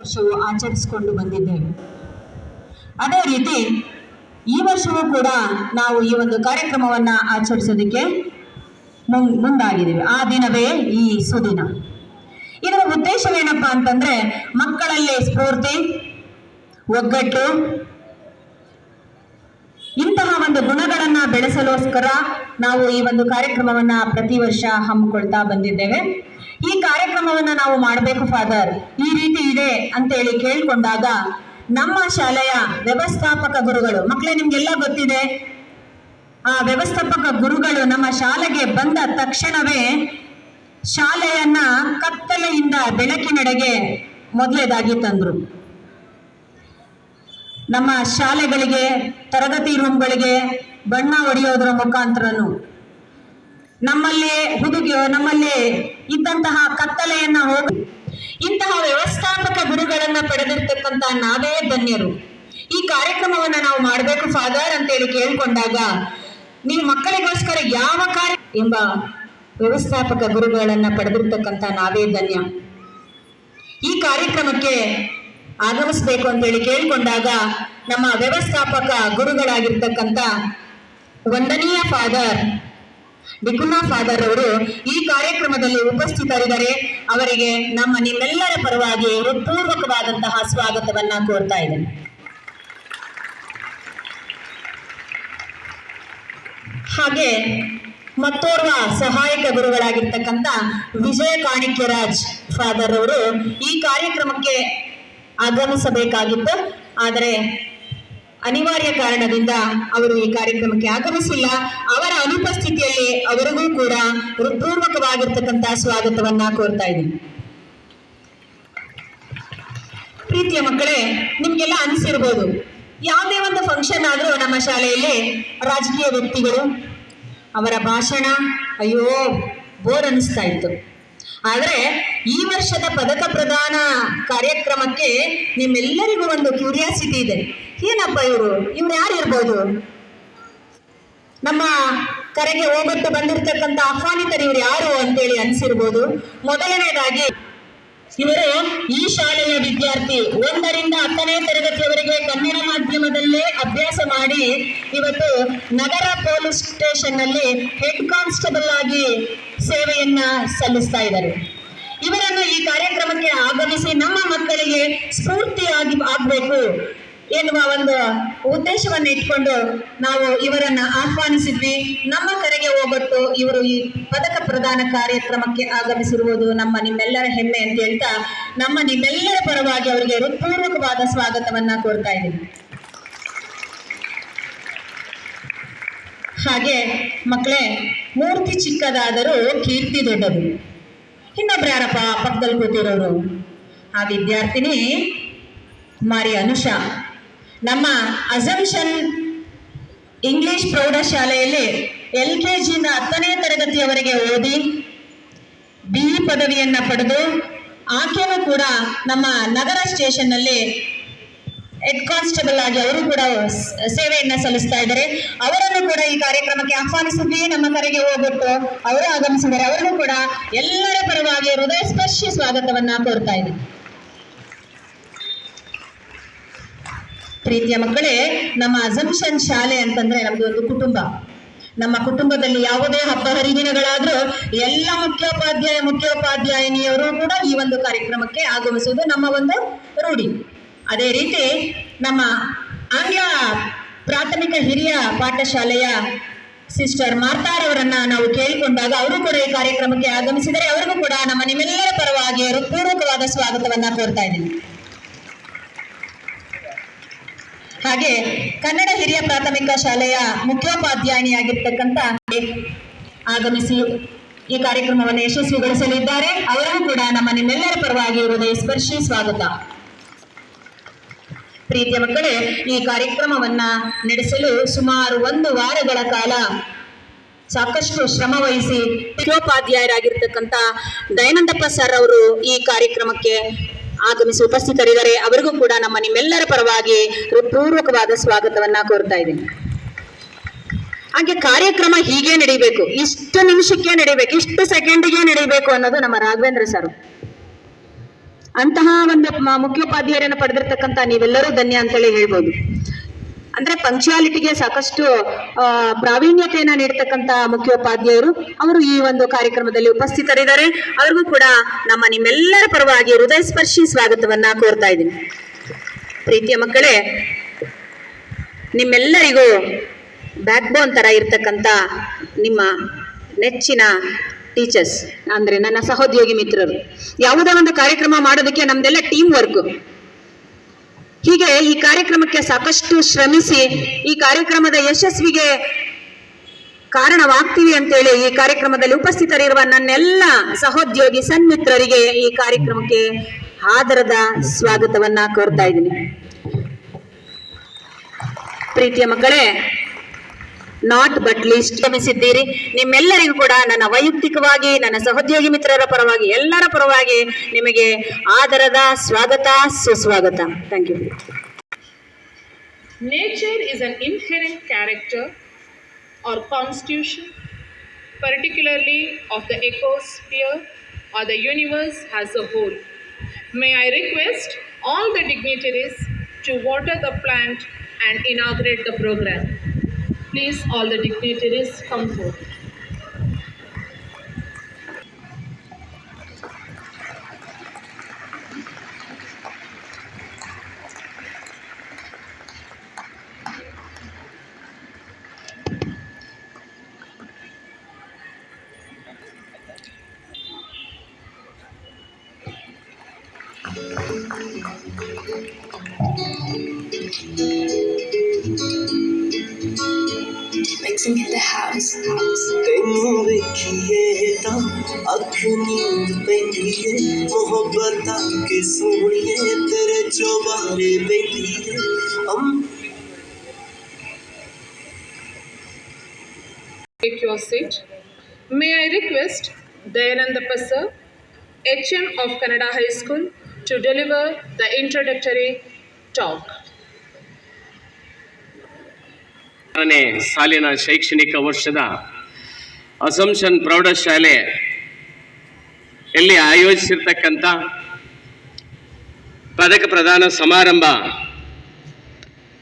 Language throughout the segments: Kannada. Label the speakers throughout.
Speaker 1: ವರ್ಷವು ಆಚರಿಸಿಕೊಂಡು ಬಂದಿದ್ದೇವೆ. ಅದೇ ರೀತಿ ಈ ವರ್ಷವೂ ಕೂಡ ನಾವು ಈ ಒಂದು ಕಾರ್ಯಕ್ರಮವನ್ನ ಆಚರಿಸೋದಕ್ಕೆ ಮುಂದಾಗಿದ್ದೇವೆ. ಆ ದಿನವೇ ಈ ಸುದಿನ. ಇದರ ಉದ್ದೇಶವೇನಪ್ಪಾ ಅಂತಂದ್ರೆ ಮಕ್ಕಳಲ್ಲಿ ಸ್ಫೂರ್ತಿ, ಒಗ್ಗಟ್ಟು, ಇಂತಹ ಒಂದು ಗುಣಗಳನ್ನ ಬೆಳೆಸಲೋಸ್ಕರ ನಾವು ಈ ಒಂದು ಕಾರ್ಯಕ್ರಮವನ್ನ ಪ್ರತಿ ವರ್ಷ ಹಮ್ಮಿಕೊಳ್ತಾ ಬಂದಿದ್ದೇವೆ. ಈ ಕಾರ್ಯಕ್ರಮವನ್ನ ನಾವು ಮಾಡಬೇಕು ಫಾದರ್, ಈ ರೀತಿ ಇದೆ ಅಂತ ಹೇಳಿ ಕೇಳ್ಕೊಂಡಾಗ ನಮ್ಮ ಶಾಲೆಯ ವ್ಯವಸ್ಥಾಪಕ ಗುರುಗಳು, ಮಕ್ಕಳೇ ನಿಮ್ಗೆಲ್ಲ ಗೊತ್ತಿದೆ, ಆ ವ್ಯವಸ್ಥಾಪಕ ಗುರುಗಳು ನಮ್ಮ ಶಾಲೆಗೆ ಬಂದ ತಕ್ಷಣವೇ ಶಾಲೆಯನ್ನ ಕತ್ತಲೆಯಿಂದ ಬೆಳಕಿನೆಡೆಗೆ ಮೊದಲೇದಾಗಿ ತಂದ್ರು. ನಮ್ಮ ಶಾಲೆಗಳಿಗೆ, ತರಗತಿ ರೂಮ್ಗಳಿಗೆ ಬಣ್ಣ ಹೊಡೆಯೋದ್ರ ಮುಖಾಂತರನು ನಮ್ಮಲ್ಲಿ ಇದ್ದಂತಹ ಕತ್ತಲೆಯನ್ನ ಹೋಗಿ ಇಂತಹ ವ್ಯವಸ್ಥಾಪಕ ಗುರುಗಳನ್ನ ಪಡೆದಿರ್ತಕ್ಕಂಥ ನಾವೇ ಧನ್ಯರು. ಈ ಕಾರ್ಯಕ್ರಮವನ್ನ ನಾವು ಮಾಡಬೇಕು ಫಾದರ್ ಅಂತೇಳಿ ಕೇಳ್ಕೊಂಡಾಗ ನೀವು ಮಕ್ಕಳಿಗೋಸ್ಕರ ಯಾವ ಕಾರ್ಯ ಎಂಬ ವ್ಯವಸ್ಥಾಪಕ ಗುರುಗಳನ್ನ ಪಡೆದಿರ್ತಕ್ಕಂಥ ನಾವೇ ಧನ್ಯ. ಈ ಕಾರ್ಯಕ್ರಮಕ್ಕೆ ಆಗಮಿಸಬೇಕು ಅಂತೇಳಿ ಕೇಳ್ಕೊಂಡಾಗ ನಮ್ಮ ವ್ಯವಸ್ಥಾಪಕ ಗುರುಗಳಾಗಿರ್ತಕ್ಕಂಥ ವಂದನೀಯ ಫಾದರ್ ಡಿಕುನಾ ಫಾದರ್ ಅವರು ಈ ಕಾರ್ಯಕ್ರಮದಲ್ಲಿ ಉಪಸ್ಥಿತರಿದ್ದಾರೆ. ಅವರಿಗೆ ನಿಮ್ಮೆಲ್ಲರ ಪರವಾಗಿ ಹೃತ್ಪೂರ್ವಕವಾದಂತಹ ಸ್ವಾಗತವನ್ನ ಕೋರ್ತಾ ಇದ್ದೇನೆ. ಹಾಗೆ ಮತ್ತೋರ್ವ ಸಹಾಯಕ ಗುರುಗಳಾಗಿರ್ತಕ್ಕಂಥ ವಿಜಯ ಕಾಣಿಕ್ಯರಾಜ್ ಫಾದರ್ ಅವರು ಈ ಕಾರ್ಯಕ್ರಮಕ್ಕೆ ಆಗಮಿಸಬೇಕಾಗಿತ್ತು. ಆದರೆ ಅನಿವಾರ್ಯ ಕಾರಣದಿಂದ ಅವರು ಈ ಕಾರ್ಯಕ್ರಮಕ್ಕೆ ಆಗಮಿಸಿಲ್ಲ. ಅವರ ಅನುಪಸ್ಥಿತಿಯಲ್ಲಿ ಅವರಿಗೂ ಕೂಡ ಹೃತ್ಪೂರ್ವಕವಾಗಿರ್ತಕ್ಕಂಥ ಸ್ವಾಗತವನ್ನ ಕೋರ್ತಾ ಇದ್ದೀನಿ. ಪ್ರೀತಿಯ ಮಕ್ಕಳೇ, ನಿಮ್ಗೆಲ್ಲ ಅನಿಸಿರ್ಬೋದು, ಯಾವುದೇ ಒಂದು ಫಂಕ್ಷನ್ ಆದ್ರೂ ನಮ್ಮ ಶಾಲೆಯಲ್ಲಿ ರಾಜಕೀಯ ವ್ಯಕ್ತಿಗಳು ಅವರ ಭಾಷಣ ಅಯ್ಯೋ ಬೋರ್ ಅನಿಸ್ತಾ ಇತ್ತು. ಆದ್ರೆ ಈ ವರ್ಷದ ಪದಕ ಪ್ರದಾನ ಕಾರ್ಯಕ್ರಮಕ್ಕೆ ನಿಮ್ಮೆಲ್ಲರಿಗೂ ಒಂದು ಕ್ಯೂರಿಯಾಸಿಟಿ ಇದೆ. ಏನಪ್ಪ ಇವ್ರು ಯಾರು ಇರ್ಬೋದು? ನಮ್ಮ ಕರೆಗೆ ಹೋಗೊಟ್ಟು ಬಂದಿರತಕ್ಕಂಥ ಆಹ್ವಾನಿತರು ಇವ್ರು ಯಾರು ಅಂತೇಳಿ ಅನಿಸಿರ್ಬೋದು. ಮೊದಲನೇದಾಗಿ ಇವರು ಈ ಶಾಲೆಯ ವಿದ್ಯಾರ್ಥಿ, 1ರಿಂದ 10ನೇ ತರಗತಿಯವರೆಗೆ ಕನ್ನಡ ಮಾಧ್ಯಮದಲ್ಲೇ ಅಭ್ಯಾಸ ಮಾಡಿ ಇವತ್ತು ನಗರ ಪೊಲೀಸ್ ಸ್ಟೇಷನ್ ನಲ್ಲಿ ಹೆಡ್ ಕಾನ್ಸ್ಟೇಬಲ್ ಆಗಿ ಸೇವೆಯನ್ನ ಸಲ್ಲಿಸ್ತಾ ಇದ್ದಾರೆ. ಇವರನ್ನು ಈ ಕಾರ್ಯಕ್ರಮಕ್ಕೆ ಆಗಮಿಸಿ ನಮ್ಮ ಮಕ್ಕಳಿಗೆ ಸ್ಫೂರ್ತಿಯಾಗಿ ಆಗ್ಬೇಕು ಎನ್ನುವ ಒಂದು ಉದ್ದೇಶವನ್ನು ಇಟ್ಕೊಂಡು ನಾವು ಇವರನ್ನ ಆಹ್ವಾನಿಸಿದ್ವಿ. ನಮ್ಮ ಕರೆಗೆ ಹೋಗೊಟ್ಟು ಇವರು ಈ ಪದಕ ಪ್ರದಾನ ಕಾರ್ಯಕ್ರಮಕ್ಕೆ ಆಗಮಿಸಿರುವುದು ನಿಮ್ಮೆಲ್ಲರ ಹೆಮ್ಮೆ ಅಂತ ಹೇಳ್ತಾ ನಿಮ್ಮೆಲ್ಲರ ಪರವಾಗಿ ಅವರಿಗೆ ಹೃತ್ಪೂರ್ವಕವಾದ ಸ್ವಾಗತವನ್ನ ಕೋರ್ತಾ ಇದ್ದೀವಿ. ಹಾಗೆ ಮಕ್ಕಳೇ, ಮೂರ್ತಿ ಚಿಕ್ಕದಾದರೂ ಕೀರ್ತಿ ದೊಡ್ಡದು. ಇನ್ನೊಬ್ರು ಯಾರಪ್ಪ ಪಕ್ಕದಲ್ಲಿ ಕೂತಿರೋರು? ಆ ವಿದ್ಯಾರ್ಥಿನಿ ಮಾರಿ ಅನುಷಾ ನಮ್ಮ ಅಸಂಪ್ಷನ್ ಇಂಗ್ಲಿಷ್ ಪ್ರೌಢಶಾಲೆಯಲ್ಲಿ LKG ಇಂದ 10ನೇ ತರಗತಿಯವರೆಗೆ ಓದಿ BE ಪದವಿಯನ್ನ ಪಡೆದು ಆಕೆಯೂ ಕೂಡ ನಮ್ಮ ನಗರ ಸ್ಟೇಷನ್ ನಲ್ಲಿ ಹೆಡ್ ಕಾನ್ಸ್ಟೇಬಲ್ ಆಗಿ ಅವರು ಕೂಡ ಸೇವೆಯನ್ನ ಸಲ್ಲಿಸ್ತಾ ಇದ್ದಾರೆ. ಅವರನ್ನು ಕೂಡ ಈ ಕಾರ್ಯಕ್ರಮಕ್ಕೆ ಆಹ್ವಾನಿಸಿದ್ವಿ. ನಮ್ಮ ಕರೆಗೆ ಹೋಗ್ಬಿಟ್ಟು ಅವರು ಆಗಮಿಸಿದ್ದಾರೆ. ಅವರಿಗೂ ಕೂಡ ಎಲ್ಲರ ಪರವಾಗಿ ಹೃದಯ ಸ್ಪರ್ಶಿ ಸ್ವಾಗತವನ್ನ ಕೋರ್ತಾ ಇದ್ದೀವಿ. ಪ್ರೀತಿಯ ಮಕ್ಕಳೇ, ನಮ್ಮ ಅಸಂಪ್ಷನ್ ಶಾಲೆ ಅಂತಂದ್ರೆ ನಮ್ದು ಒಂದು ಕುಟುಂಬ. ನಮ್ಮ ಕುಟುಂಬದಲ್ಲಿ ಯಾವುದೇ ಹಬ್ಬ ಹರಿದಿನಗಳಾದ್ರೂ ಎಲ್ಲ ಮುಖ್ಯೋಪಾಧ್ಯಾಯಿನಿಯರು ಕೂಡ ಈ ಒಂದು ಕಾರ್ಯಕ್ರಮಕ್ಕೆ ಆಗಮಿಸುವುದು ನಮ್ಮ ಒಂದು ರೂಢಿ. ಅದೇ ರೀತಿ ನಮ್ಮ ಆಂಗ್ಲ ಪ್ರಾಥಮಿಕ ಹಿರಿಯ ಪಾಠಶಾಲೆಯ ಸಿಸ್ಟರ್ ಮಾರ್ತಾರವರನ್ನ ನಾವು ಕೇಳಿಕೊಂಡಾಗ ಅವರು ಕೂಡ ಈ ಕಾರ್ಯಕ್ರಮಕ್ಕೆ ಆಗಮಿಸಿದರೆ ಅವರಿಗೂ ಕೂಡ ನಿಮ್ಮೆಲ್ಲರ ಪರವಾಗಿ ಹೃತ್ಪೂರ್ವಕವಾದ ಸ್ವಾಗತವನ್ನ ಕೋರ್ತಾ ಇದ್ದೀನಿ. ಹಾಗೆ ಕನ್ನಡ ಹಿರಿಯ ಪ್ರಾಥಮಿಕ ಶಾಲೆಯ ಮುಖ್ಯೋಪಾಧ್ಯಾಯಿನಿಯಾಗಿರ್ತಕ್ಕಂಥ ಆಗಮಿಸಿ ಈ ಕಾರ್ಯಕ್ರಮವನ್ನು ಯಶಸ್ವಿಗೊಳಿಸಲಿದ್ದಾರೆ. ಅವರಿಗೂ ಕೂಡ ನಿಮ್ಮೆಲ್ಲರ ಪರವಾಗಿ ಹೃದಯ ಸ್ಪರ್ಶಿ ಸ್ವಾಗತ. ಪ್ರೀತಿಯ ಮಕ್ಕಳೇ, ಈ ಕಾರ್ಯಕ್ರಮವನ್ನ ನಡೆಸಲು ಸುಮಾರು 1 ವಾರಗಳ ಕಾಲ ಸಾಕಷ್ಟು ಶ್ರಮ ವಹಿಸಿ ಮುಖ್ಯೋಪಾಧ್ಯಾಯರಾಗಿರ್ತಕ್ಕಂಥ ದಯಾನಂದಪ್ಪ ಸರ್ ಅವರು ಈ ಕಾರ್ಯಕ್ರಮಕ್ಕೆ ಆಗಮಿಸಿ ಉಪಸ್ಥಿತರಿದ್ದಾರೆ. ಅವರಿಗೂ ಕೂಡ ನಿಮ್ಮೆಲ್ಲರ ಪರವಾಗಿ ಹೃತ್ಪೂರ್ವಕವಾದ ಸ್ವಾಗತವನ್ನ ಕೋರ್ತಾ ಇದ್ದೀನಿ. ಹಾಗೆ ಕಾರ್ಯಕ್ರಮ ಹೀಗೆ ನಡೀಬೇಕು, ಇಷ್ಟು ನಿಮಿಷಕ್ಕೆ ನಡೀಬೇಕು, ಇಷ್ಟು ಸೆಕೆಂಡಿಗೆ ನಡೀಬೇಕು ಅನ್ನೋದು ನಮ್ಮ ರಾಘವೇಂದ್ರ ಸರ್. ಅಂತಹ ಒಂದು ಮುಖ್ಯೋಪಾಧ್ಯಾಯರನ್ನು ಪಡೆದಿರ್ತಕ್ಕಂಥ ನೀವೆಲ್ಲರೂ ಧನ್ಯ ಅಂತೇಳಿ ಹೇಳ್ಬೋದು. ಅಂದ್ರೆ ಪಂಕ್ಚುಯಾಲಿಟಿಗೆ ಸಾಕಷ್ಟು ಪ್ರಾವೀಣ್ಯತೆಯನ್ನ ನೀಡತಕ್ಕಂತ ಮುಖ್ಯೋಪಾಧ್ಯಾಯರು ಅವರು ಈ ಒಂದು ಕಾರ್ಯಕ್ರಮದಲ್ಲಿ ಉಪಸ್ಥಿತರಿದ್ದಾರೆ. ಅವ್ರಿಗೂ ಕೂಡ ನಿಮ್ಮೆಲ್ಲರ ಪರವಾಗಿ ಹೃದಯ ಸ್ಪರ್ಶಿ ಸ್ವಾಗತವನ್ನ ಕೋರ್ತಾ ಇದ್ದೀನಿ. ಪ್ರೀತಿಯ ಮಕ್ಕಳೇ, ನಿಮ್ಮೆಲ್ಲರಿಗೂ ಬ್ಯಾಕ್ ಬೋನ್ ತರ ಇರ್ತಕ್ಕಂಥ ನಿಮ್ಮ ನೆಚ್ಚಿನ ಟೀಚರ್ಸ್ ಅಂದ್ರೆ ನನ್ನ ಸಹೋದ್ಯೋಗಿ ಮಿತ್ರರು. ಯಾವುದೇ ಒಂದು ಕಾರ್ಯಕ್ರಮ ಮಾಡೋದಕ್ಕೆ ನಮ್ದೆಲ್ಲ ಟೀಮ್ ವರ್ಕ್. ಹೀಗೆ ಈ ಕಾರ್ಯಕ್ರಮಕ್ಕೆ ಸಾಕಷ್ಟು ಶ್ರಮಿಸಿ ಈ ಕಾರ್ಯಕ್ರಮದ ಯಶಸ್ವಿಗೆ ಕಾರಣವಾಗ್ತೀವಿ ಅಂತೇಳಿ ಈ ಕಾರ್ಯಕ್ರಮದಲ್ಲಿ ಉಪಸ್ಥಿತರಿರುವ ನನ್ನೆಲ್ಲ ಸಹೋದ್ಯೋಗಿ ಸನ್ಮಿತ್ರರಿಗೆ ಈ ಕಾರ್ಯಕ್ರಮಕ್ಕೆ ಆದರದ ಸ್ವಾಗತವನ್ನ ಕೋರ್ತಾ ಇದ್ದೀನಿ. ಪ್ರೀತಿಯ ಮಕ್ಕಳೇ, ನಾಟ್ ಬಟ್ ಲೀಸ್ಟ್ ಶ್ರಮಿಸಿದ್ದೀರಿ. ನಿಮ್ಮೆಲ್ಲರಿಗೂ ಕೂಡ ನನ್ನ ವೈಯಕ್ತಿಕವಾಗಿ, ನನ್ನ ಸಹೋದ್ಯೋಗಿ ಮಿತ್ರರ ಪರವಾಗಿ, ಎಲ್ಲರ ಪರವಾಗಿ ನಿಮಗೆ ಆದರದ ಸ್ವಾಗತ, ಸುಸ್ವಾಗತ. Thank you.
Speaker 2: Nature is an inherent character or constitution, particularly of the ecosphere or the universe as a whole. May I request all the dignitaries to water the plant and inaugurate the program. Please, all the dignitaries come forward.
Speaker 3: Mixing in the house.
Speaker 4: ਤੈਨੂੰ ਵੇਖੀਏ ਤਾਂ ਅੱਖ ਨੀਂਦ ਪੈਂਦੀ ਏ, ਮੁਹੱਬਤ ਕੇ ਸੋਹਣੀਏ ਤੇਰੇ ਚੋਬਾਰੇ ਬੈਠੀ ਏ।
Speaker 2: Take your seat. May I request Dayananda Pasar, HM of Kannada High School, to deliver the introductory talk.
Speaker 5: ನೇ ಸಾಲಿನ ಶೈಕ್ಷಣಿಕ ವರ್ಷದ ಅಸಂಪ್ಷನ್ ಪ್ರೌಢಶಾಲೆ ಎಲ್ಲಿ ಆಯೋಜಿಸಿರ್ತಕ್ಕಂಥ ಪದಕ ಪ್ರದಾನ ಸಮಾರಂಭ,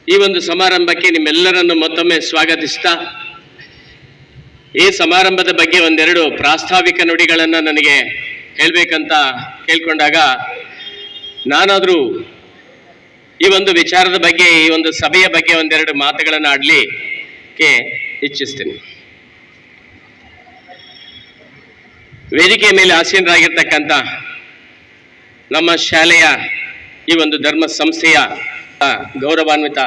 Speaker 5: ಈ ಒಂದು ಸಮಾರಂಭಕ್ಕೆ ನಿಮ್ಮೆಲ್ಲರನ್ನು ಮತ್ತೊಮ್ಮೆ ಸ್ವಾಗತಿಸ್ತಾ, ಈ ಸಮಾರಂಭದ ಬಗ್ಗೆ ಒಂದೆರಡು ಪ್ರಾಸ್ತಾವಿಕ ನುಡಿಗಳನ್ನು ನನಗೆ ಹೇಳಬೇಕಂತ ಕೇಳ್ಕೊಂಡಾಗ ನಾನಾದರೂ ಈ ಒಂದು ವಿಚಾರದ ಬಗ್ಗೆ, ಈ ಒಂದು ಸಭೆಯ ಬಗ್ಗೆ ಒಂದೆರಡು ಮಾತುಗಳನ್ನು ಆಡಲಿಕ್ಕೆ ಇಚ್ಛಿಸ್ತೀನಿ. ವೇದಿಕೆಯ ಮೇಲೆ ಆಸೀನರಾಗಿರ್ತಕ್ಕಂಥ ನಮ್ಮ ಶಾಲೆಯ ಈ ಒಂದು ಧರ್ಮ ಸಂಸ್ಥೆಯ ಗೌರವಾನ್ವಿತ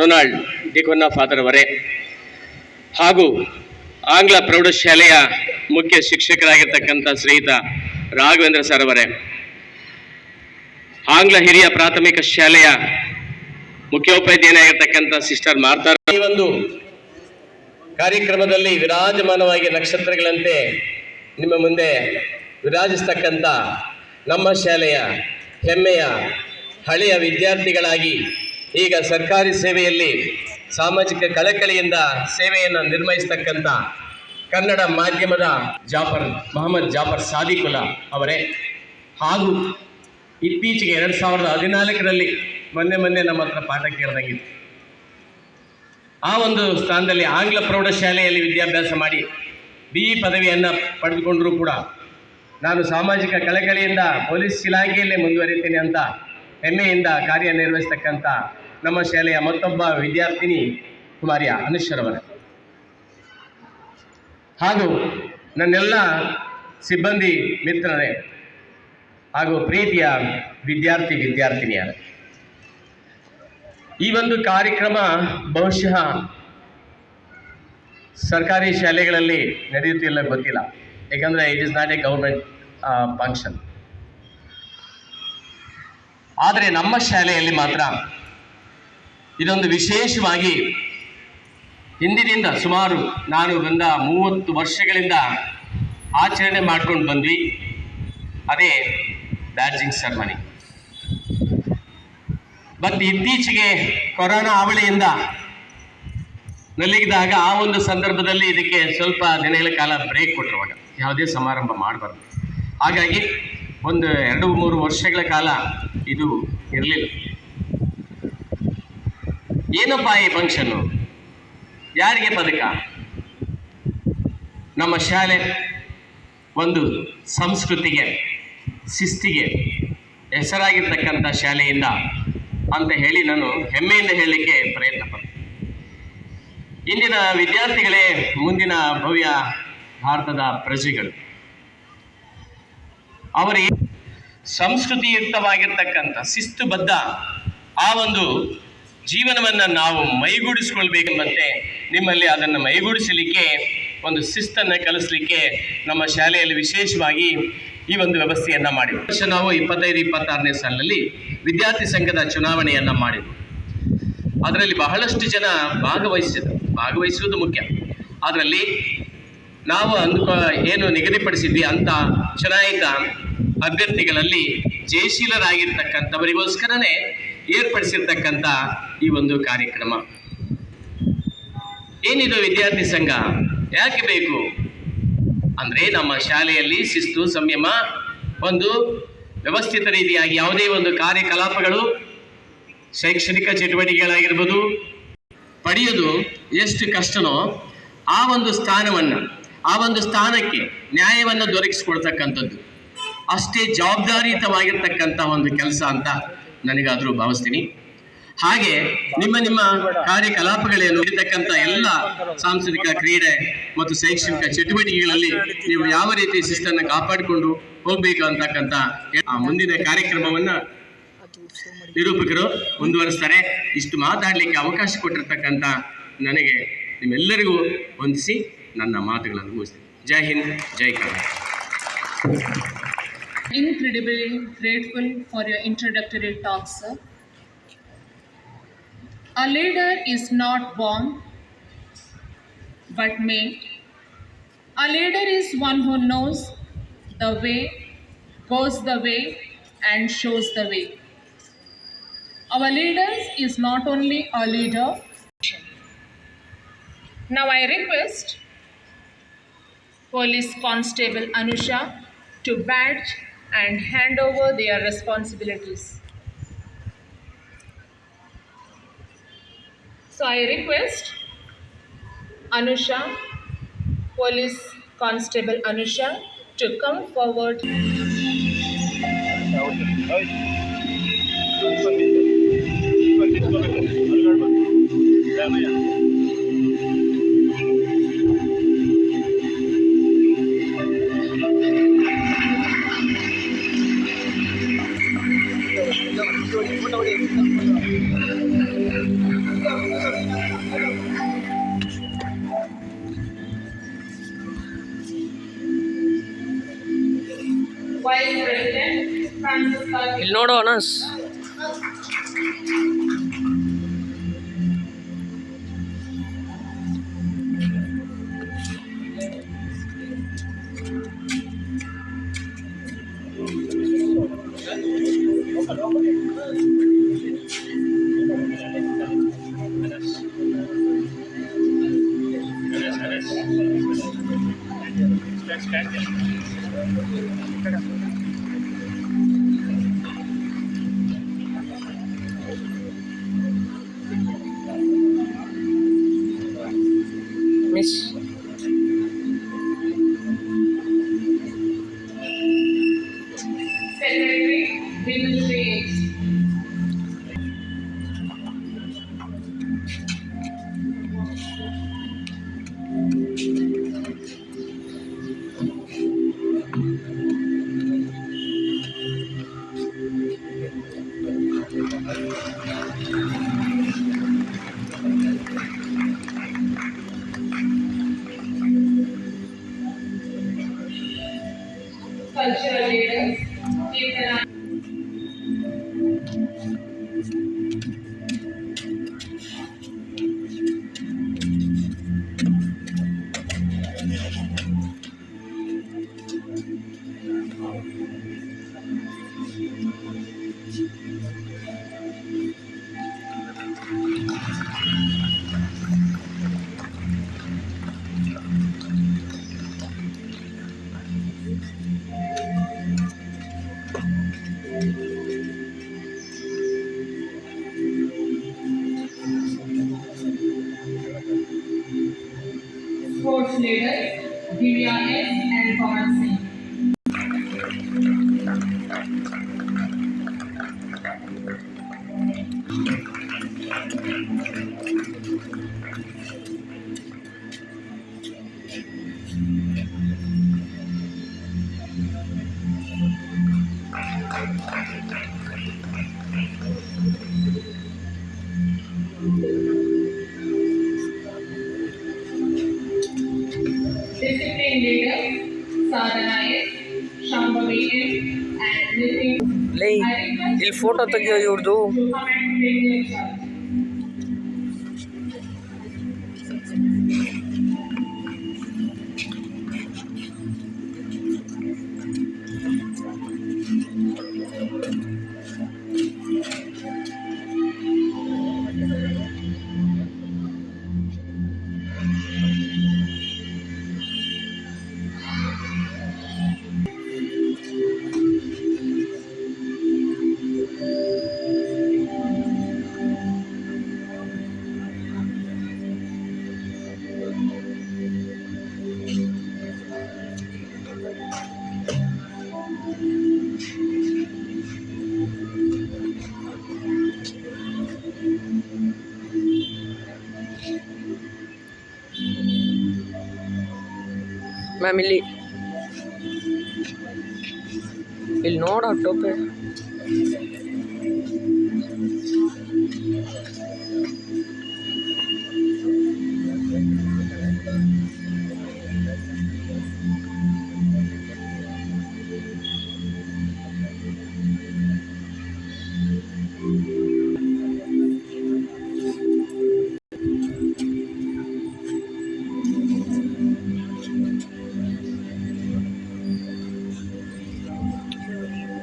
Speaker 5: ರೊನಾಲ್ಡ್ ಡಿಕೊನ್ನ ಫಾದರ್ ಅವರೇ, ಹಾಗೂ ಆಂಗ್ಲ ಪ್ರೌಢಶಾಲೆಯ ಮುಖ್ಯ ಶಿಕ್ಷಕರಾಗಿರ್ತಕ್ಕಂಥ ಶ್ರೀಯುತ ರಾಘವೇಂದ್ರ ಸರ್ ಅವರೇ, ಆಂಗ್ಲ ಹಿರಿಯ ಪ್ರಾಥಮಿಕ ಶಾಲೆಯ ಮುಖ್ಯೋಪಾಧ್ಯಾಯನಾಗಿರ್ತಕ್ಕಂಥ ಸಿಸ್ಟರ್ ಮಾರ್ತಾ, ಈ ಒಂದು ಕಾರ್ಯಕ್ರಮದಲ್ಲಿ ವಿರಾಜಮಾನವಾಗಿ ನಕ್ಷತ್ರಗಳಂತೆ ನಿಮ್ಮ ಮುಂದೆ ವಿರಾಜಿಸ್ತಕ್ಕಂಥ ನಮ್ಮ ಶಾಲೆಯ ಹೆಮ್ಮೆಯ ಹಳೆಯ ವಿದ್ಯಾರ್ಥಿಗಳಾಗಿ ಈಗ ಸರ್ಕಾರಿ ಸೇವೆಯಲ್ಲಿ ಸಾಮಾಜಿಕ ಕಳಕಳಿಯಿಂದ ಸೇವೆಯನ್ನು ನಿರ್ವಹಿಸ್ತಕ್ಕಂಥ ಕನ್ನಡ ಮಾಧ್ಯಮದ ಮೊಹಮ್ಮದ್ ಜಾಫರ್ ಸಾದಿಕುಲ್ಲಾ ಅವರೇ, ಹಾಗೂ ಇತ್ತೀಚೆಗೆ 2014ರಲ್ಲಿ ಮೊನ್ನೆ ನಮ್ಮ ಹತ್ರ ಪಾಠ ಕೇಳಿದಂಗಿತ್ತು. ಆ ಒಂದು ಸ್ಥಾನದಲ್ಲಿ ಆಂಗ್ಲ ಪ್ರೌಢಶಾಲೆಯಲ್ಲಿ ವಿದ್ಯಾಭ್ಯಾಸ ಮಾಡಿ BE ಪದವಿಯನ್ನು ಪಡೆದುಕೊಂಡರೂ ಕೂಡ ನಾನು ಸಾಮಾಜಿಕ ಕಳಕಳಿಯಿಂದ ಪೊಲೀಸ್ ಇಲಾಖೆಯಲ್ಲೇ ಮುಂದುವರಿತೀನಿ ಅಂತ ಹೆಮ್ಮೆಯಿಂದ ಕಾರ್ಯನಿರ್ವಹಿಸ್ತಕ್ಕಂಥ ನಮ್ಮ ಶಾಲೆಯ ಮತ್ತೊಬ್ಬ ವಿದ್ಯಾರ್ಥಿನಿ ಕುಮಾರಿಯ ಅನುಶ್ವರವರೇ, ಹಾಗೂ ನನ್ನೆಲ್ಲ ಸಿಬ್ಬಂದಿ ಮಿತ್ರರೇ ಹಾಗೂ ಪ್ರೀತಿಯ ವಿದ್ಯಾರ್ಥಿನಿಯರೇ, ಈ ಒಂದು ಕಾರ್ಯಕ್ರಮ ಬಹುಶಃ ಸರ್ಕಾರಿ ಶಾಲೆಗಳಲ್ಲಿ ನಡೆಯುತ್ತಿಲ್ಲ ಗೊತ್ತಿಲ್ಲ, ಯಾಕಂದರೆ it is not A government function. ಆದರೆ ನಮ್ಮ ಶಾಲೆಯಲ್ಲಿ ಮಾತ್ರ ಇದೊಂದು ವಿಶೇಷವಾಗಿ ಹಿಂದಿನಿಂದ ಸುಮಾರು ನಾನು 30 ವರ್ಷಗಳಿಂದ ಆಚರಣೆ ಮಾಡ್ಕೊಂಡು ಬಂದ್ವಿ. ಅದೇ ಬ್ಯಾಡ್ಜಿಂಗ್ ಸೆರೆಮನಿ. ಬಟ್ ಇತ್ತೀಚೆಗೆ ಕೊರೋನಾ ಅವಳಿಯಿಂದ ನಲಿಗಿದಾಗ ಆ ಒಂದು ಸಂದರ್ಭದಲ್ಲಿ ಇದಕ್ಕೆ ಸ್ವಲ್ಪ ದಿನಗಳ ಕಾಲ ಬ್ರೇಕ್ ಕೊಟ್ಟರುವಾಗ ಯಾವುದೇ ಸಮಾರಂಭ ಮಾಡಬಾರ್ದು. ಹಾಗಾಗಿ ಒಂದು 2-3 ವರ್ಷಗಳ ಕಾಲ ಇದು ಇರಲಿಲ್ಲ. ಏನಪ್ಪ ಈ ಫಂಕ್ಷನ್ನು, ಯಾರಿಗೆ ಪದಕ? ನಮ್ಮ ಶಾಲೆ ಒಂದು ಸಂಸ್ಕೃತಿಗೆ, ಶಿಸ್ತಿಗೆ ಹೆಸರಾಗಿರ್ತಕ್ಕಂಥ ಶಾಲೆಯಿಂದ ಅಂತ ಹೇಳಿ ನಾನು ಹೆಮ್ಮೆಯಿಂದ ಹೇಳಲಿಕ್ಕೆ ಪ್ರಯತ್ನ ಪಡ್ತೀನಿ. ಇಂದಿನ ವಿದ್ಯಾರ್ಥಿಗಳೇ ಮುಂದಿನ ಭವ್ಯ ಭಾರತದ ಪ್ರಜೆಗಳು. ಅವರಿಗೆ ಸಂಸ್ಕೃತಿಯುಕ್ತವಾಗಿರ್ತಕ್ಕಂಥ ಶಿಸ್ತುಬದ್ಧ ಆ ಒಂದು ಜೀವನವನ್ನು ನಾವು ಮೈಗೂಡಿಸ್ಕೊಳ್ಬೇಕೆಂಬಂತೆ ನಿಮ್ಮಲ್ಲಿ ಅದನ್ನು ಮೈಗೂಡಿಸಲಿಕ್ಕೆ ಒಂದು ಶಿಸ್ತನ್ನು ಕಲಿಸಲಿಕ್ಕೆ ನಮ್ಮ ಶಾಲೆಯಲ್ಲಿ ವಿಶೇಷವಾಗಿ ಈ ಒಂದು ವ್ಯವಸ್ಥೆಯನ್ನು ಮಾಡಿದ್ವಿ. ವರ್ಷ ನಾವು 25-26ನೇ ಸಾಲಿನಲ್ಲಿ ವಿದ್ಯಾರ್ಥಿ ಸಂಘದ ಚುನಾವಣೆಯನ್ನು ಮಾಡಿದ್ವಿ. ಅದರಲ್ಲಿ ಬಹಳಷ್ಟು ಜನ ಭಾಗವಹಿಸುವುದು ಮುಖ್ಯ. ಅದರಲ್ಲಿ ನಾವು ಏನು ನಿಗದಿಪಡಿಸಿದ್ವಿ ಅಂತ ಚುನಾಯಿತ ಅಭ್ಯರ್ಥಿಗಳಲ್ಲಿ ಜಯಶೀಲರಾಗಿರ್ತಕ್ಕಂಥವರಿಗೋಸ್ಕರನೇ ಏರ್ಪಡಿಸಿರ್ತಕ್ಕಂಥ ಈ ಒಂದು ಕಾರ್ಯಕ್ರಮ. ಏನಿದು ವಿದ್ಯಾರ್ಥಿ ಸಂಘ ಯಾಕೆ ಬೇಕು ಅಂದರೆ, ನಮ್ಮ ಶಾಲೆಯಲ್ಲಿ ಶಿಸ್ತು, ಸಂಯಮ, ಒಂದು ವ್ಯವಸ್ಥಿತ ರೀತಿಯಾಗಿ ಯಾವುದೇ ಒಂದು ಕಾರ್ಯಕಲಾಪಗಳು, ಶೈಕ್ಷಣಿಕ ಚಟುವಟಿಕೆಗಳಾಗಿರ್ಬೋದು ಪಡೆಯೋದು ಎಷ್ಟು ಕಷ್ಟನೋ ಆ ಒಂದು ಸ್ಥಾನವನ್ನು, ಆ ಒಂದು ಸ್ಥಾನಕ್ಕೆ ನ್ಯಾಯವನ್ನು ದೊರಕಿಸ್ಕೊಳ್ತಕ್ಕಂಥದ್ದು ಅಷ್ಟೇ ಜವಾಬ್ದಾರಿಯುತವಾಗಿರ್ತಕ್ಕಂಥ ಒಂದು ಕೆಲಸ ಅಂತ ನನಗಾದರೂ ಭಾವಿಸ್ತೀನಿ. ಹಾಗೆ ನಿಮ್ಮ ಕಾರ್ಯಕಲಾಪಗಳೇನು ಇರತಕ್ಕಂಥ ಎಲ್ಲ ಸಾಂಸ್ಕೃತಿಕ, ಕ್ರೀಡೆ ಮತ್ತು ಶೈಕ್ಷಣಿಕ ಚಟುವಟಿಕೆಗಳಲ್ಲಿ ನೀವು ಯಾವ ರೀತಿ ಶಿಸ್ತನ್ನು ಕಾಪಾಡಿಕೊಂಡು ಹೋಗಬೇಕು ಅಂತಕ್ಕಂಥ ಮುಂದಿನ ಕಾರ್ಯಕ್ರಮವನ್ನು ನಿರೂಪಕರು ಮುಂದುವರಿಸ್ತಾರೆ. ಇಷ್ಟು ಮಾತಾಡಲಿಕ್ಕೆ ಅವಕಾಶ ಕೊಟ್ಟಿರ್ತಕ್ಕಂಥ ನನಗೆ ನಿಮ್ಮೆಲ್ಲರಿಗೂ ವಂದಿಸಿ ನನ್ನ ಮಾತುಗಳನ್ನು ಮುಗಿಸ್ತೀನಿ. ಜೈ ಹಿಂದ್, ಜೈ Karnataka.
Speaker 2: Incredibly grateful for your introductory talk, sir. A leader is not born but made. A leader is one who knows the way, goes the way, and shows the way. Our leader is not only a leader. Now I request Police Constable Anusha to badge and hand over their responsibilities. So I request Anusha, Police Constable Anusha, to come forward. Vice President Francis
Speaker 6: ಇಲ್ಲಿ ನೋಡು Anas. Miss
Speaker 2: Secretary Vinushree H. Cultural leaders, Kirtana. leaders, Divya S. and Pawan Singh. Discipline leaders, Sadhana S., Shambhavi M. and Nitin.
Speaker 6: ಲೇ ಇಲ್ಲಿ ಫೋಟೋ ತೆಗಿಯೋ ಇವ್ರದ್ದು.
Speaker 2: To come and take their charge.
Speaker 6: Ma'am ಇಲ್ಲಿ ನೋಡ ಟೋಪೆ.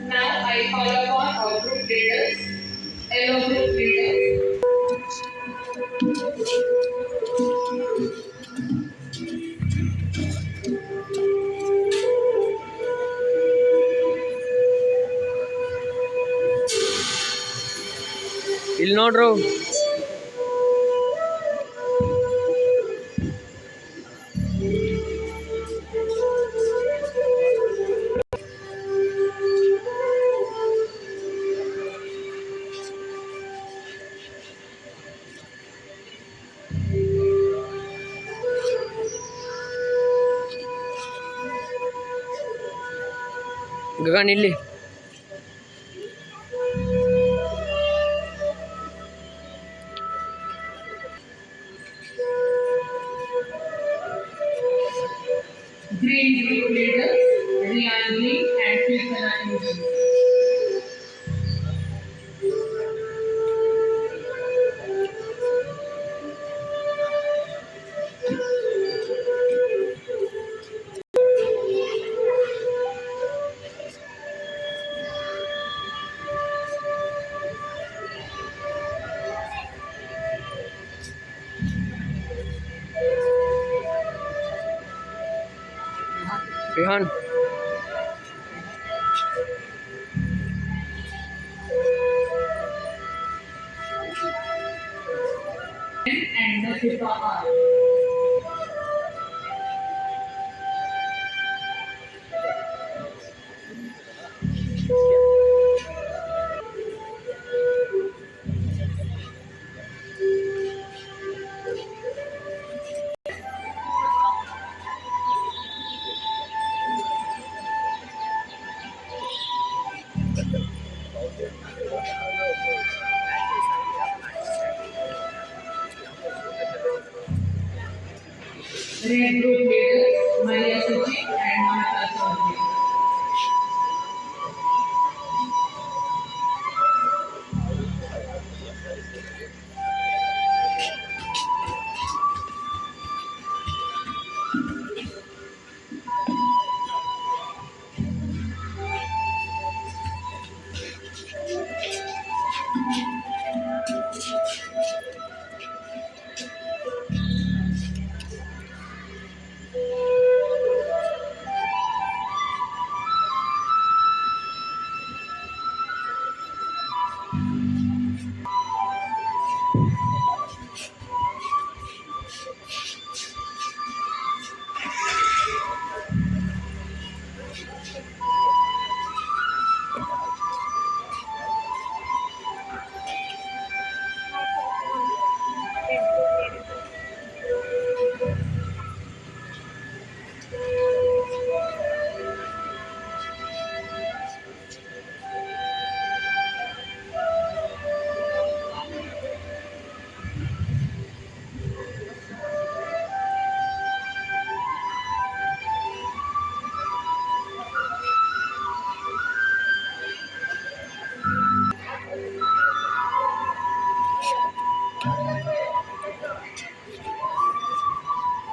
Speaker 2: Now I call upon our group leaders, yellow group leaders.
Speaker 6: ಇಲ್ಲಿ ನೋಡ್ರು. ಗಗನ್ ಇಲ್ಲಿ.
Speaker 2: Green group leaders, Riyan Lee and Kirtana Eugene.
Speaker 6: Rihan
Speaker 2: And Nasifa R. Red group leaders, Maria Suchi and Martha Chaudhary.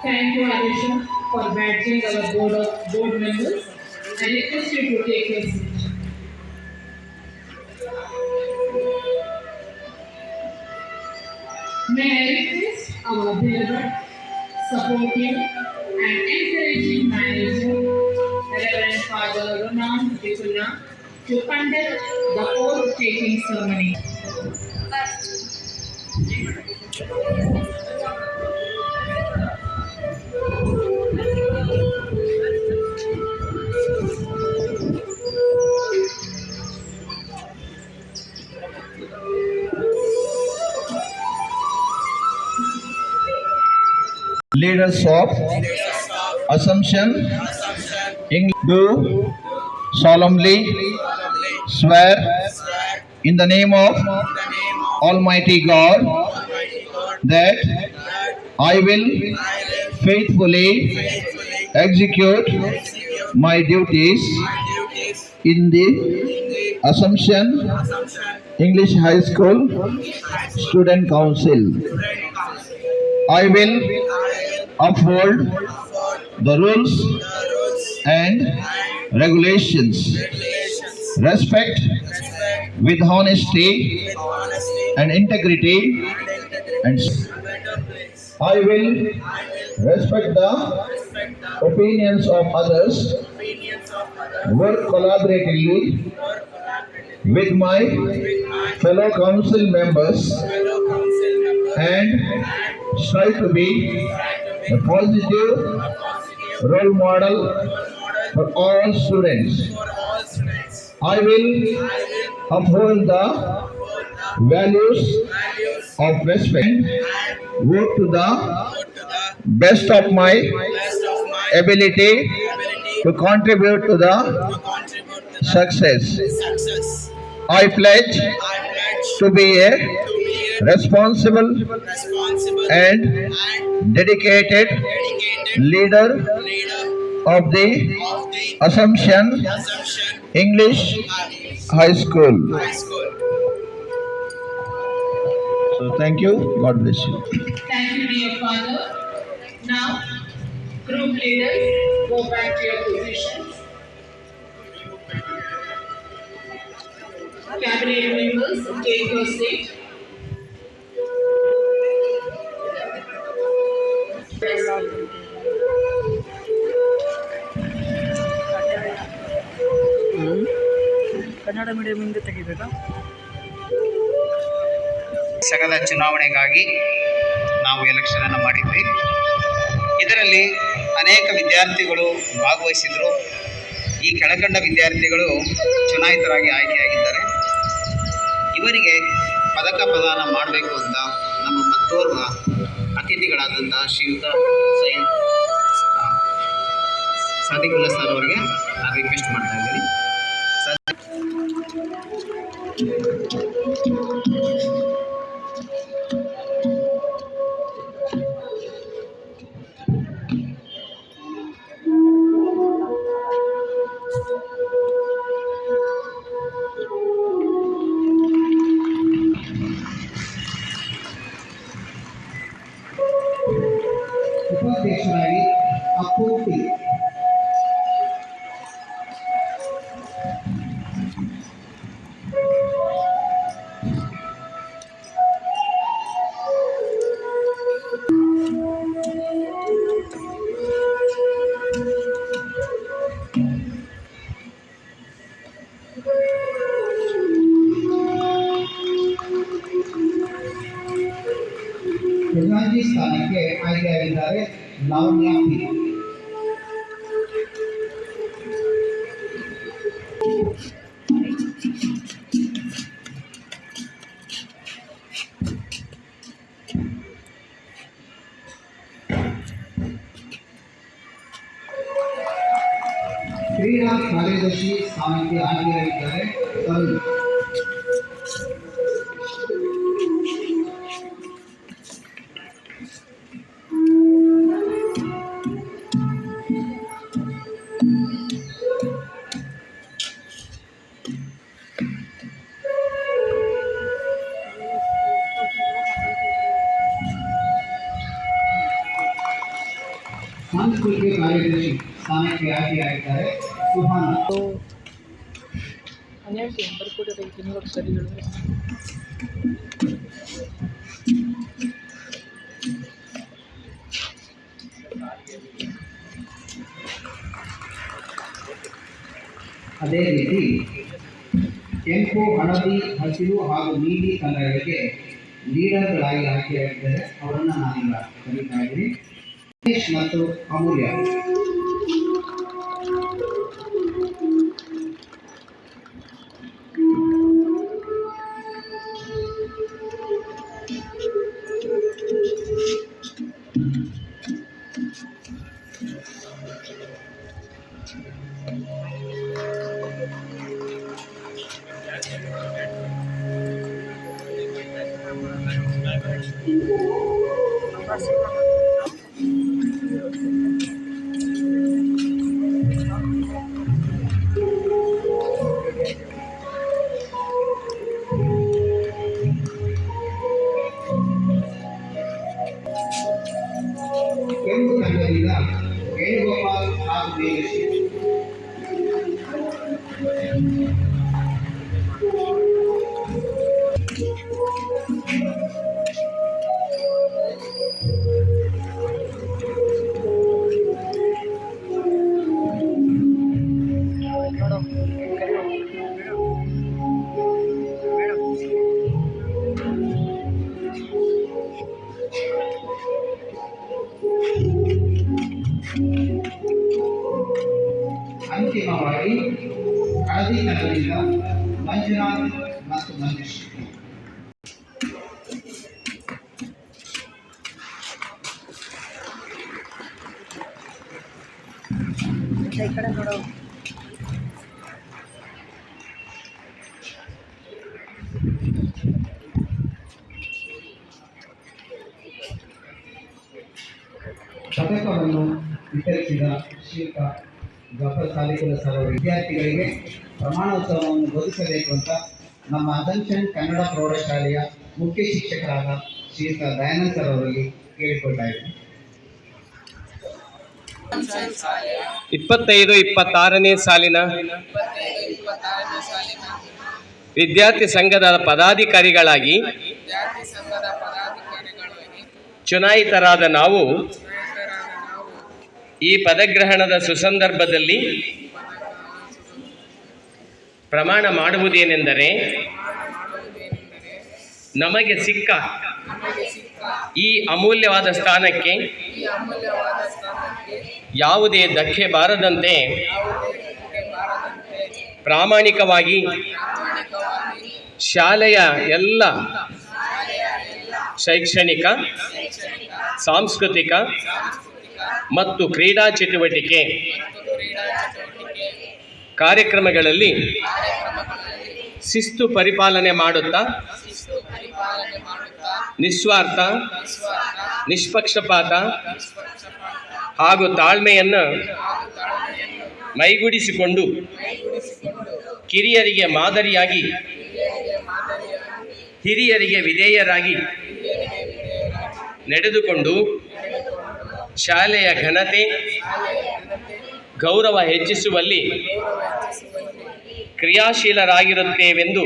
Speaker 2: Thank you, Anisha, for badging our board members. I request you to take your seat. May I request our beloved, supportive, and encouraging manager, Reverend Father Ronan Vikula, to conduct the oath taking ceremony.
Speaker 7: Leaders of Assumption do solemnly swear in the name of Almighty God that I will faithfully execute my duties in the Assumption English High School Student Council. I will uphold the rules and regulations, respect with honesty and integrity, and I will respect the opinions of others, work collaboratively with my fellow council members, and strive to be a positive role model for all students. I will uphold the values of respect and work to the best of my ability to contribute to the success. I pledge to be a responsible and dedicated leader of the Assumption English High School. So thank you. God bless you.
Speaker 2: Thank you, dear Father. Now, group leaders, go back to your positions. Cabinet members, take your seat.
Speaker 6: Kannada ಮೀಡಿಯಮಿಂದ ತೆಗಿಬೇಕಾ?
Speaker 8: ಸಂಘದ ಚುನಾವಣೆಗಾಗಿ ನಾವು ಎಲೆಕ್ಷನ್ ಅನ್ನು ಮಾಡಿದ್ವಿ. ಇದರಲ್ಲಿ ಅನೇಕ ವಿದ್ಯಾರ್ಥಿಗಳು ಭಾಗವಹಿಸಿದರು. ಈ ಕೆಳಕಂಡ ವಿದ್ಯಾರ್ಥಿಗಳು ಚುನಾಯಿತರಾಗಿ ಆಯ್ಕೆಯಾಗಿದ್ದಾರೆ. ಇವರಿಗೆ ಪದಕ ಪ್ರದಾನ ಮಾಡಬೇಕು ಅಂತ ನಮ್ಮ ಮತ್ತೋರ್ವ ಅತಿಥಿಗಳಾದಂಥ ಶ್ರೀಯುತ ಸಾದಿಕುಲ್ಲಾ ಸರ್ ಅವರಿಗೆ ನಾನು ರಿಕ್ವೆಸ್ಟ್ ಮಾಡ್ತಾ ಇದ್ದೀನಿ.
Speaker 7: ಉಪಾಧ್ಯಕ್ಷರಾಗಿ ಅಪ್ಪೂಟಿ ಪ್ರಧಾನಿ ಸ್ಥಾನಕ್ಕೆ ಆಯ್ಕೆಯಾಗಿದ್ದಾರೆ ಲಾವಣ್ಯ ಪಿ. ಕ್ರೀಡಾ ಕಾರ್ಯದರ್ಶಿ ಸ್ಥಾನಕ್ಕೆ ಆಯ್ಕೆಯಾಗಿದ್ದಾರೆ ತರುಣ್. ಸಾಂಸ್ಕೃತಿಕ ಕಾರ್ಯದರ್ಶಿ ಸ್ಥಾನಕ್ಕೆ ಆಯ್ಕೆಯಾಗಿದ್ದಾರೆ ಸುಹಾನ.
Speaker 6: ಅನ್ಯಾಯ ಬರ್ಕೊಟ್ಟರೆ ತಿಂಗಳು ಸರಿಗಳು
Speaker 7: ಅದೇ ರೀತಿ ಕೆಂಪು, ಹಳದಿ, ಹಸಿರು ಹಾಗೂ ನೀಲಿ ಕಲರ್ಗಳಿಗೆ ಲೀಡರ್ಗಳಾಗಿ ಆಯ್ಕೆಯಾಗಿದ್ದಾರೆ. ಅವರನ್ನು ನಾನೀಗ ಕರೀತಾ ಇದ್ದೀನಿ. ಗಣೇಶ್ ಮತ್ತು ಅಮೂಲ್ಯ. ಕೆಂಪು ತಂಡದಿಂದ ವೇಣುಗೋಪಾಲ್ ಹಾಗೂ ದೇವಶ್ರೀ. ಅಂತಿಮವಾಗಿ ಹಳದಿ ತಂಡದಿಂದ ಮಂಜುನಾಥ್ ಮತ್ತು ಮಂಜುಶ್ರೀ.
Speaker 6: ಈ ಕಡೆ ನೋಡೋ
Speaker 7: ಪದಕವನ್ನು ವಿತರಿಸಿದ ಶ್ರೀಯುತ ಡಾಕ್ಟರ್ ಸಾಲಿಕುಲ ಸರ್ ಅವರ ವಿದ್ಯಾರ್ಥಿಗಳಿಗೆ ಪ್ರಮಾಣೋತ್ಸವವನ್ನು ಬೋಧಿಸಬೇಕು ಅಂತ ನಮ್ಮ ಅಸಂಪ್ಷನ್ ಕನ್ನಡ ಪ್ರೌಢಶಾಲೆಯ ಮುಖ್ಯ ಶಿಕ್ಷಕರಾದ ಶ್ರೀಯುತ ದಯಾನಂದ್ ಸರ್ ಅವರಲ್ಲಿ ಕೇಳಿಕೊಳ್ತಾ ಇದ್ದೀನಿ.
Speaker 9: 25-26ನೇ ಸಾಲಿನ ವಿದ್ಯಾರ್ಥಿ ಸಂಘದ ಪದಾಧಿಕಾರಿಗಳಾಗಿ ಚುನಾಯಿತರಾದ ನಾವು ಈ ಪದಗ್ರಹಣದ ಸುಸಂದರ್ಭದಲ್ಲಿ ಪ್ರಮಾಣ ಮಾಡುವುದೇನೆಂದರೆ, ನಮಗೆ ಸಿಕ್ಕ ಈ ಅಮೂಲ್ಯವಾದ ಸ್ಥಾನಕ್ಕೆ ಯಾವುದೇ ಧಕ್ಕೆ ಬಾರದಂತೆ ಪ್ರಾಮಾಣಿಕವಾಗಿ ಶಾಲೆಯ ಎಲ್ಲ ಶೈಕ್ಷಣಿಕ, ಸಾಂಸ್ಕೃತಿಕ ಮತ್ತು ಕ್ರೀಡಾ ಚಟುವಟಿಕೆ ಕಾರ್ಯಕ್ರಮಗಳಲ್ಲಿ ಶಿಸ್ತು ಪರಿಪಾಲನೆ ಮಾಡುತ್ತಾ ನಿಸ್ವಾರ್ಥ, ನಿಷ್ಪಕ್ಷಪಾತ ಹಾಗೂ ತಾಳ್ಮೆಯನ್ನು ಮೈಗೂಡಿಸಿಕೊಂಡು ಕಿರಿಯರಿಗೆ ಮಾದರಿಯಾಗಿ, ಹಿರಿಯರಿಗೆ ವಿಧೇಯರಾಗಿ ನಡೆದುಕೊಂಡು ಶಾಲೆಯ ಘನತೆ, ಗೌರವ ಹೆಚ್ಚಿಸುವಲ್ಲಿ ಕ್ರಿಯಾಶೀಲರಾಗಿರುತ್ತೇವೆಂದು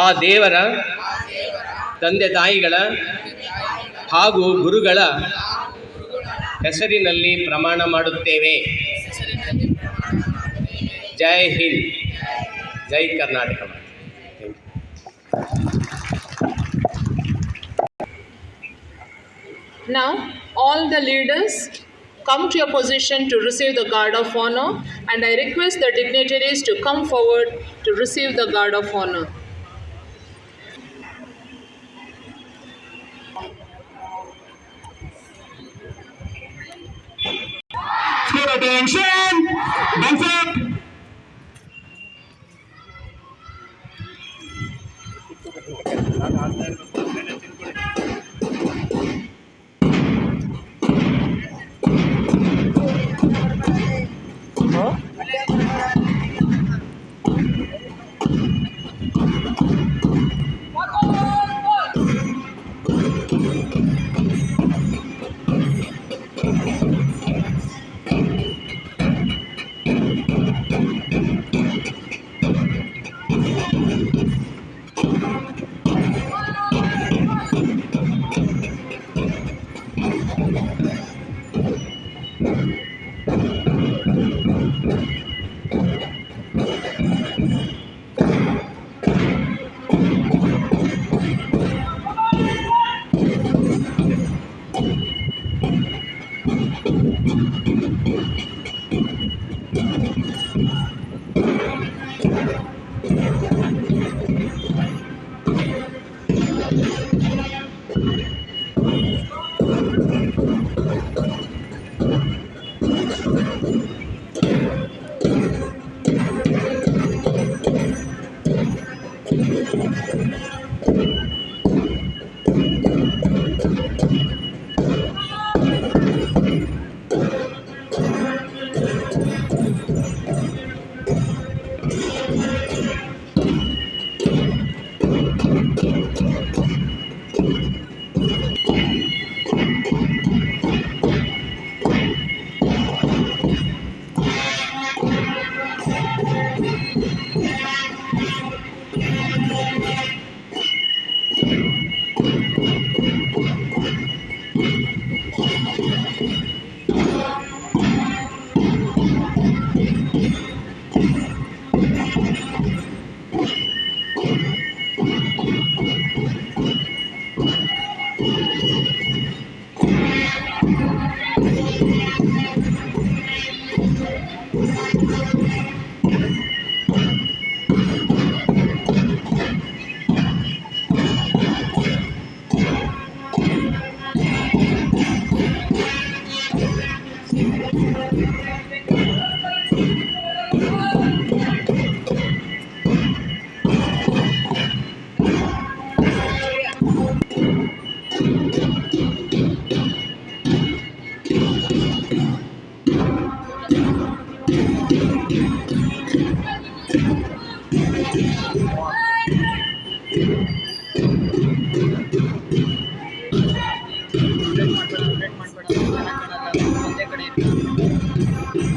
Speaker 9: ಆ ದೇವರ, ತಂದೆ ತಾಯಿಗಳ ಹಾಗೂ ಗುರುಗಳ ಹೆಸರಿನಲ್ಲಿ ಪ್ರಮಾಣ ಮಾಡುತ್ತೇವೆ. ಜೈ ಹಿಂದ್, ಜೈ Karnataka.
Speaker 2: Now, all the leaders come to your position to receive the Guard of Honor, and I request the dignitaries to come forward to receive the Guard of Honor.
Speaker 10: Attention! Hands up!
Speaker 6: ಒಂದೇ ಕಡೆ ಇರ್ಬೇಕು.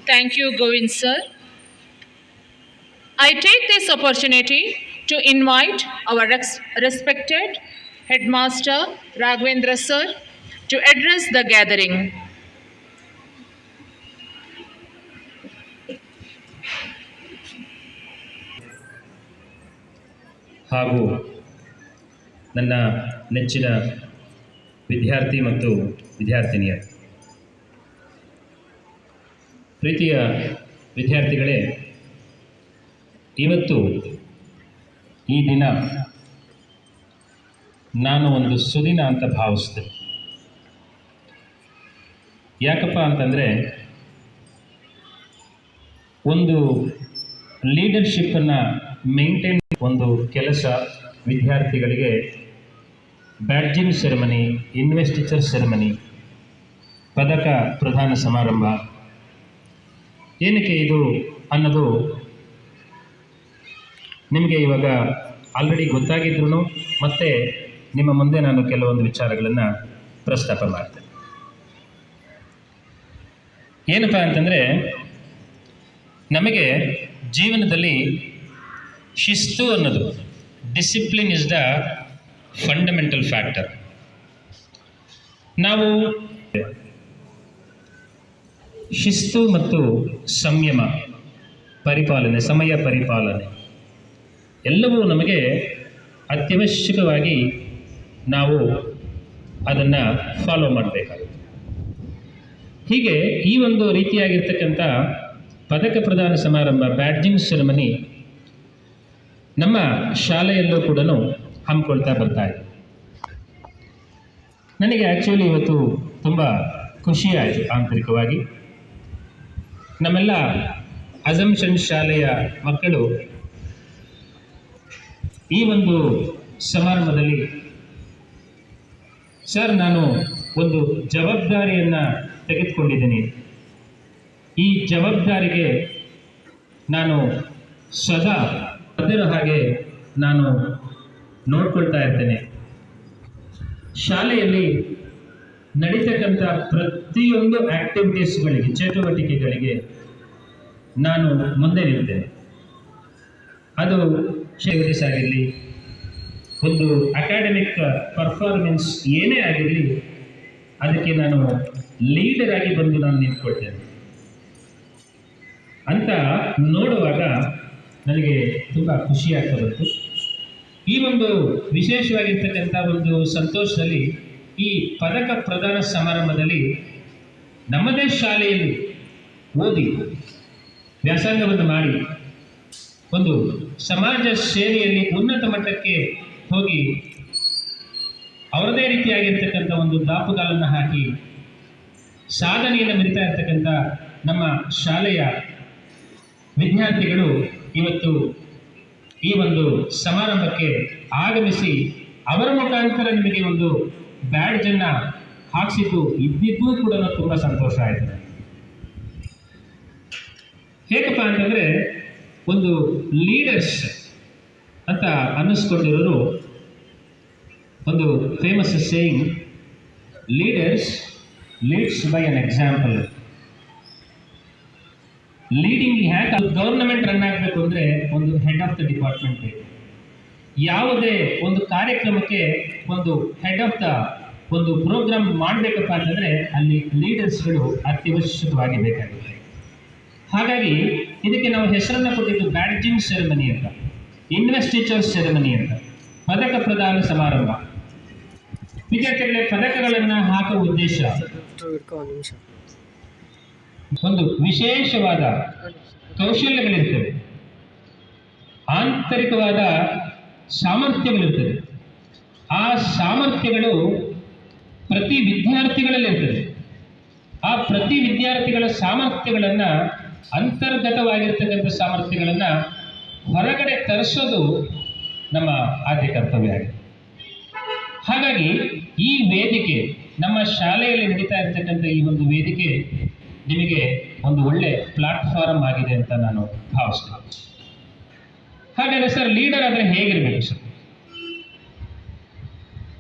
Speaker 2: Thank you, Govind sir. I take this opportunity to invite our respected headmaster Raghavendra sir to address the gathering.
Speaker 10: ಹಾಗೂ ನನ್ನ ನೆಚ್ಚಿನ ವಿದ್ಯಾರ್ಥಿ ಮತ್ತು ವಿದ್ಯಾರ್ಥಿನಿಯರು, ಪ್ರೀತಿಯ ವಿದ್ಯಾರ್ಥಿಗಳೇ, ಇವತ್ತು ಈ ದಿನ ನಾನು ಒಂದು ಸುದಿನ ಅಂತ ಭಾವಿಸ್ತೇನೆ. ಯಾಕಪ್ಪ ಅಂತಂದರೆ, ಒಂದು ಲೀಡರ್ಶಿಪ್ಪನ್ನು ಮೇಂಟೈನ್ ಒಂದು ಕೆಲಸ ವಿದ್ಯಾರ್ಥಿಗಳಿಗೆ ಬ್ಯಾಡ್ಜಿಂಗ್ ಸೆರೆಮನಿ, ಇನ್ವೆಸ್ಟಿಚರ್ ಸೆರೆಮನಿ, ಪದಕ ಪ್ರದಾನ ಸಮಾರಂಭ. ಏನಕ್ಕೆ ಇದು ಅನ್ನೋದು ನಿಮಗೆ ಇವಾಗ ಆಲ್ರೆಡಿ ಗೊತ್ತಾಗಿದ್ರೂ ಮತ್ತೆ ನಿಮ್ಮ ಮುಂದೆ ನಾನು ಕೆಲವೊಂದು ವಿಚಾರಗಳನ್ನು ಪ್ರಸ್ತಾಪ ಮಾಡ್ತೇನೆ. ಏನಪ್ಪ ಅಂತಂದರೆ, ನಮಗೆ ಜೀವನದಲ್ಲಿ ಶಿಸ್ತು ಅನ್ನೋದು, discipline is the fundamental factor. ನಾವು ಶಿಸ್ತು ಮತ್ತು ಸಂಯಮ, ಪರಿಪಾಲನೆ, ಸಮಯ ಪರಿಪಾಲನೆ ಎಲ್ಲವೂ ನಮಗೆ ಅತ್ಯವಶ್ಯಕವಾಗಿ ನಾವು ಅದನ್ನು ಫಾಲೋ ಮಾಡಬೇಕಾಗುತ್ತೆ. ಹೀಗೆ ಈ ಒಂದು ರೀತಿಯಾಗಿರ್ತಕ್ಕಂಥ ಪದಕ ಪ್ರದಾನ ಸಮಾರಂಭ, ಬ್ಯಾಡ್ಜಿಂಗ್ ಸೆರೆಮನಿ ನಮ್ಮ ಶಾಲೆಯಲ್ಲೂ ಕೂಡ ಹಮ್ಮಿಕೊಳ್ತಾ ಬರ್ತಾ ಇದೆ. ನನಗೆ ಆ್ಯಕ್ಚುಲಿ ಇವತ್ತು ತುಂಬ ಖುಷಿಯಾಯಿತು ಆಂತರಿಕವಾಗಿ. ನಮ್ಮೆಲ್ಲ ಅಸಂಪ್ಷನ್ ಶಾಲೆಯ ಮಕ್ಕಳು ಈ ಒಂದು ಸಮಾರಂಭದಲ್ಲಿ, ಸರ್ ನಾನು ಒಂದು ಜವಾಬ್ದಾರಿಯನ್ನು ತೆಗೆದುಕೊಂಡಿದ್ದೀನಿ, ಈ ಜವಾಬ್ದಾರಿಗೆ ನಾನು ಸದಾ ಅದರ ಹಾಗೆ ನಾನು ನೋಡ್ಕೊಳ್ತಾ ಇರ್ತೇನೆ. ಶಾಲೆಯಲ್ಲಿ ನಡೀತಕ್ಕಂಥ ಪ್ರತಿಯೊಂದು ಆ್ಯಕ್ಟಿವಿಟೀಸ್ಗಳಿಗೆ, ಚಟುವಟಿಕೆಗಳಿಗೆ ನಾನು ಮುಂದೆ ನಿಲ್ತೇನೆ. ಅದು ಆಕ್ಟಿವಿಟೀಸ್ ಆಗಿರಲಿ, ಒಂದು ಅಕಾಡೆಮಿಕ್ ಪರ್ಫಾರ್ಮೆನ್ಸ್ ಏನೇ ಆಗಿರಲಿ, ಅದಕ್ಕೆ ನಾನು ಲೀಡರ್ ಆಗಿ ಬಂದು ನಾನು ನಿಂತ್ಕೊಳ್ತೇನೆ ಅಂತ ನೋಡುವಾಗ ನನಗೆ ತುಂಬ ಖುಷಿಯಾಗ್ತಾ ಬಂತು. ಈ ಒಂದು ವಿಶೇಷವಾಗಿರ್ತಕ್ಕಂಥ ಒಂದು ಸಂತೋಷದಲ್ಲಿ ಈ ಪದಕ ಪ್ರದಾನ ಸಮಾರಂಭದಲ್ಲಿ ನಮ್ಮದೇ ಶಾಲೆಯಲ್ಲಿ ಓದಿ ವ್ಯಾಸಂಗವನ್ನು ಮಾಡಿ ಒಂದು ಸಮಾಜ ಸೇವೆಯಲ್ಲಿ ಉನ್ನತ ಮಟ್ಟಕ್ಕೆ ಹೋಗಿ ಅವರದೇ ರೀತಿಯಾಗಿರ್ತಕ್ಕಂಥ ಒಂದು ದಾಪುಗಾಲನ್ನು ಹಾಕಿ ಸಾಧನೆಯನ್ನು ಮೆರಿತಾ ಇರ್ತಕ್ಕಂಥ ನಮ್ಮ ಶಾಲೆಯ ವಿದ್ಯಾರ್ಥಿಗಳು ಇವತ್ತು ಈ ಒಂದು ಸಮಾರಂಭಕ್ಕೆ ಆಗಮಿಸಿ ಅವರ ಮುಖಾಂತರ ನಿಮಗೆ ಒಂದು ಬ್ಯಾಡ್ಜನ್ನು ಹಾಕಿಸಿದ್ದು ಇದ್ದಿದ್ದೂ ಕೂಡ ತುಂಬ ಸಂತೋಷ ಆಯಿತು. ಹೇಗಪ್ಪ ಅಂತಂದರೆ, ಒಂದು ಲೀಡರ್ಸ್ ಅಂತ ಅನ್ನಿಸ್ಕೊಂಡಿರೋರು, ಒಂದು famous saying, leaders leads by an example. Leading hack government run ಆಗಬೇಕು ಅಂದರೆ ಒಂದು ಹೆಡ್ ಆಫ್ ದ ಡಿಪಾರ್ಟ್ಮೆಂಟ್ ಬೇಕು. ಯಾವುದೇ ಒಂದು ಕಾರ್ಯಕ್ರಮಕ್ಕೆ ಒಂದು ಹೆಡ್ ಆಫ್ ದ ಒಂದು ಪ್ರೋಗ್ರಾಮ್ ಮಾಡಬೇಕಪ್ಪ ಅಂತಂದರೆ ಅಲ್ಲಿ ಲೀಡರ್ಸ್ಗಳು ಅತ್ಯವಶ್ಯಕವಾಗಿ ಬೇಕಾಗುತ್ತೆ. ಹಾಗಾಗಿ ಇದಕ್ಕೆ ನಾವು ಹೆಸರನ್ನು ಕೊಟ್ಟಿದ್ದು ಬ್ಯಾಡ್ಜಿಂಗ್ ಸೆರೆಮನಿ ಅಂತ, ಇನ್ವೆಸ್ಟಿಚರ್ ಸೆರೆಮನಿ ಅಂತ, ಪದಕ ಪ್ರದಾನ ಸಮಾರಂಭ. ವಿದ್ಯಾರ್ಥಿಗಳೇ, ಪದಕಗಳನ್ನು ಹಾಕುವ ಉದ್ದೇಶ ಒಂದು ವಿಶೇಷವಾದ ಕೌಶಲ್ಯಗಳಿರ್ತವೆ, ಆಂತರಿಕವಾದ ಸಾಮರ್ಥ್ಯಗಳಿರ್ತದೆ. ಆ ಸಾಮರ್ಥ್ಯಗಳು ಪ್ರತಿ ವಿದ್ಯಾರ್ಥಿಗಳಲ್ಲಿರ್ತದೆ. ಆ ಪ್ರತಿ ವಿದ್ಯಾರ್ಥಿಗಳ ಸಾಮರ್ಥ್ಯಗಳನ್ನು, ಅಂತರ್ಗತವಾಗಿರ್ತಕ್ಕಂಥ ಸಾಮರ್ಥ್ಯಗಳನ್ನು ಹೊರಗಡೆ ತರಿಸೋದು ನಮ್ಮ ಆದ್ಯ ಕರ್ತವ್ಯ ಆಗಿದೆ. ಹಾಗಾಗಿ ಈ ವೇದಿಕೆ, ನಮ್ಮ ಶಾಲೆಯಲ್ಲಿ ನಡೀತಾ ಇರ್ತಕ್ಕಂಥ ಈ ಒಂದು ವೇದಿಕೆ ನಿಮಗೆ ಒಂದು ಒಳ್ಳೆ ಪ್ಲಾಟ್ಫಾರ್ಮ್ ಆಗಿದೆ ಅಂತ ನಾನು ಭಾವಿಸ್ತೇನೆ. ಹಾಗಾದರೆ ಸರ್, ಲೀಡರ್ ಆದರೆ ಹೇಗಿರಬೇಕು ಸರ್?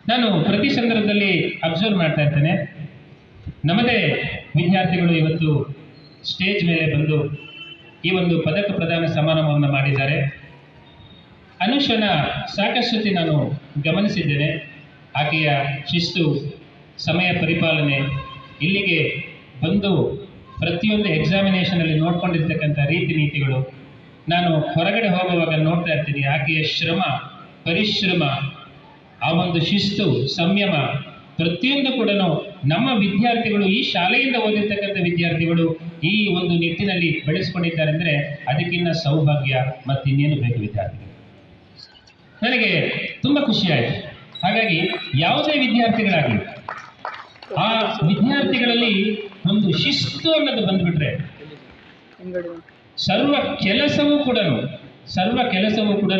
Speaker 10: ನಾನು ಪ್ರತಿ ಸಂದರ್ಭದಲ್ಲಿ ಅಬ್ಸರ್ವ್ ಮಾಡ್ತಾ ಇರ್ತೇನೆ, ನಮ್ಮದೇ ವಿದ್ಯಾರ್ಥಿಗಳು ಇವತ್ತು ಸ್ಟೇಜ್ ಮೇಲೆ ಬಂದು ಈ ಒಂದು ಪದಕ ಪ್ರದಾನ ಸಮಾರಂಭವನ್ನು ಮಾಡಿದ್ದಾರೆ. ಅನುಷನ ಸಾಕಷ್ಟು ಸತಿ ನಾನು ಗಮನಿಸಿದ್ದೇನೆ. ಆಕೆಯ ಶಿಸ್ತು, ಸಮಯ ಪರಿಪಾಲನೆ, ಇಲ್ಲಿಗೆ ಬಂದು ಪ್ರತಿಯೊಂದು ಎಕ್ಸಾಮಿನೇಷನಲ್ಲಿ ನೋಡ್ಕೊಂಡಿರ್ತಕ್ಕಂಥ ರೀತಿ ನೀತಿಗಳು, ನಾನು ಹೊರಗಡೆ ಹೋಗುವಾಗ ನೋಡ್ತಾ ಇರ್ತೀನಿ ಆಕೆಯ ಶ್ರಮ, ಪರಿಶ್ರಮ, ಆ ಒಂದು ಶಿಸ್ತು, ಸಂಯಮ ಪ್ರತಿಯೊಂದು ಕೂಡ ನಮ್ಮ ವಿದ್ಯಾರ್ಥಿಗಳು ಈ ಶಾಲೆಯಿಂದ ಓದಿರ್ತಕ್ಕಂಥ ವಿದ್ಯಾರ್ಥಿಗಳು ಈ ಒಂದು ನಿಟ್ಟಿನಲ್ಲಿ ಬೆಳೆಸ್ಕೊಂಡಿದ್ದಾರೆ ಅಂದರೆ ಅದಕ್ಕಿಂತ ಸೌಭಾಗ್ಯ ಮತ್ತಿನ್ನೇನು ಬೇಕು ವಿದ್ಯಾರ್ಥಿಗಳು. ನನಗೆ ತುಂಬ ಖುಷಿಯಾಯಿತು. ಹಾಗಾಗಿ ಯಾವುದೇ ವಿದ್ಯಾರ್ಥಿಗಳಾಗಲಿ ಆ ವಿದ್ಯಾರ್ಥಿಗಳಲ್ಲಿ ಒಂದು ಶಿಸ್ತು ಅನ್ನೋದು ಬಂದುಬಿಟ್ರೆ ಸರ್ವ ಕೆಲಸವೂ ಕೂಡ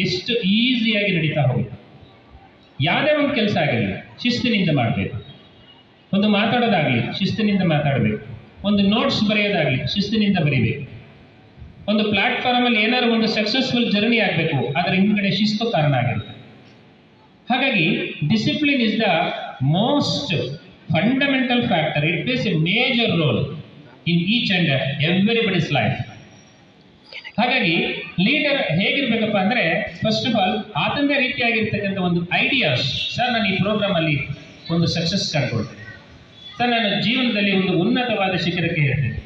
Speaker 10: ಎಷ್ಟು ಈಸಿಯಾಗಿ ನಡೀತಾ ಹೋಗುತ್ತೆ. ಯಾವುದೇ ಒಂದು ಕೆಲಸ ಆಗಲಿ ಶಿಸ್ತಿನಿಂದ ಮಾಡಬೇಕು. ಒಂದು ಮಾತಾಡೋದಾಗಲಿ ಶಿಸ್ತಿನಿಂದ ಮಾತಾಡಬೇಕು. ಒಂದು ನೋಟ್ಸ್ ಬರೆಯೋದಾಗಲಿ ಶಿಸ್ತಿನಿಂದ ಬರೀಬೇಕು. ಒಂದು ಪ್ಲಾಟ್ಫಾರ್ಮಲ್ಲಿ ಏನಾದ್ರು ಒಂದು ಸಕ್ಸಸ್ಫುಲ್ ಜರ್ನಿ ಆಗಬೇಕು, ಅದರ ಹಿಂದ್ಗಡೆ ಶಿಸ್ತು ಕಾರಣ ಆಗಿರುತ್ತೆ. ಹಾಗಾಗಿ discipline is the most fundamental factor. It place A major role in each and everybody's life. ಹಾಗಾಗಿ ಲೀಡರ್ ಹೇಗಿರ್ಬೇಕಪ್ಪ ಅಂದರೆ ಫಸ್ಟ್ ಆಫ್ ಆಲ್ ಆತಂದೇ ರೀತಿಯಾಗಿರ್ತಕ್ಕಂಥ ಒಂದು ಐಡಿಯಾಸ್. ಸರ್, ನಾನು ಈ ಪ್ರೋಗ್ರಾಮಲ್ಲಿ ಒಂದು ಸಕ್ಸಸ್ ಕಂಡುಕೊಳ್ತೇನೆ. ಸರ್, ನಾನು ಜೀವನದಲ್ಲಿ ಒಂದು ಉನ್ನತವಾದ ಶಿಖರಕ್ಕೆ ಹೇಳ್ತೇನೆ.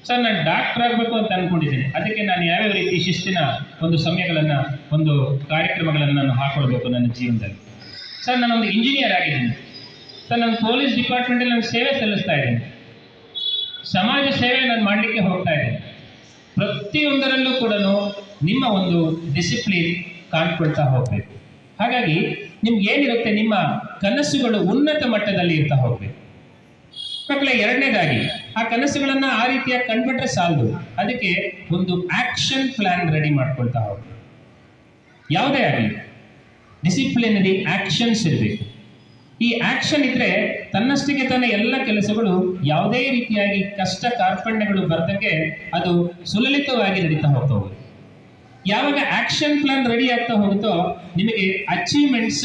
Speaker 10: ಸರ್, ನಾನು ಡಾಕ್ಟರ್ ಆಗಬೇಕು ಅಂತ ಅಂದ್ಕೊಂಡಿದ್ದೀನಿ. ಅದಕ್ಕೆ ನಾನು ಯಾವ್ಯಾವ ರೀತಿ ಶಿಸ್ತಿನ ಒಂದು ಸಮಯಗಳನ್ನು, ಒಂದು ಕಾರ್ಯಕ್ರಮಗಳನ್ನು ನಾನು ಹಾಕೊಳ್ಬೇಕು ನನ್ನ ಜೀವನದಲ್ಲಿ. ಸರ್, ನಾನೊಂದು ಇಂಜಿನಿಯರ್ ಆಗಿದ್ದೀನಿ. ಸರ್, ನಾನು ಪೊಲೀಸ್ ಡಿಪಾರ್ಟ್ಮೆಂಟಲ್ಲಿ ನಾನು ಸೇವೆ ಸಲ್ಲಿಸ್ತಾ ಇದ್ದೀನಿ. ಸಮಾಜ ಸೇವೆ ನಾನು ಮಾಡಲಿಕ್ಕೆ ಹೋಗ್ತಾ ಇದ್ದೀನಿ. ಪ್ರತಿಯೊಂದರಲ್ಲೂ ಕೂಡ ನಿಮ್ಮ ಒಂದು ಡಿಸಿಪ್ಲಿನ್ ಕಾಣ್ಕೊಳ್ತಾ ಹೋಗಬೇಕು. ಹಾಗಾಗಿ ನಿಮ್ಗೆ ಏನಿರುತ್ತೆ, ನಿಮ್ಮ ಕನಸುಗಳು ಉನ್ನತ ಮಟ್ಟದಲ್ಲಿ ಇರ್ತಾ ಹೋಗಬೇಕು. ಮಕ್ಕಳೇ, ಎರಡನೇದಾಗಿ ಆ ಕನಸುಗಳನ್ನು ಆ ರೀತಿಯಾಗಿ ಕಂಡುಬಿಟ್ರೆ ಸಾಲದು, ಅದಕ್ಕೆ ಒಂದು ಆಕ್ಷನ್ ಪ್ಲಾನ್ ರೆಡಿ ಮಾಡ್ಕೊಳ್ತಾ ಹೋಗ್ಬೇಕು. ಯಾವುದೇ ಆಗಲಿ ಡಿಸಿಪ್ಲಿನರಿ ಆಕ್ಷನ್ಸ್ ಇರಬೇಕು. ಈ ಆಕ್ಷನ್ ಇದ್ರೆ ತನ್ನಷ್ಟಿಗೆ ತನ್ನ ಎಲ್ಲ ಕೆಲಸಗಳು ಯಾವುದೇ ರೀತಿಯಾಗಿ ಕಷ್ಟ ಕಾರ್ಪಣ್ಯಗಳು ಬರ್ದಂಗೆ ಅದು ಸುಲಲಿತವಾಗಿ ನಡೀತಾ ಹೋಗ್ತಾ ಹೋಗುತ್ತೆ. ಯಾವಾಗ ಆಕ್ಷನ್ ಪ್ಲಾನ್ ರೆಡಿ ಆಗ್ತಾ ಹೋಗುತ್ತೋ ನಿಮಗೆ ಅಚೀವ್ಮೆಂಟ್ಸ್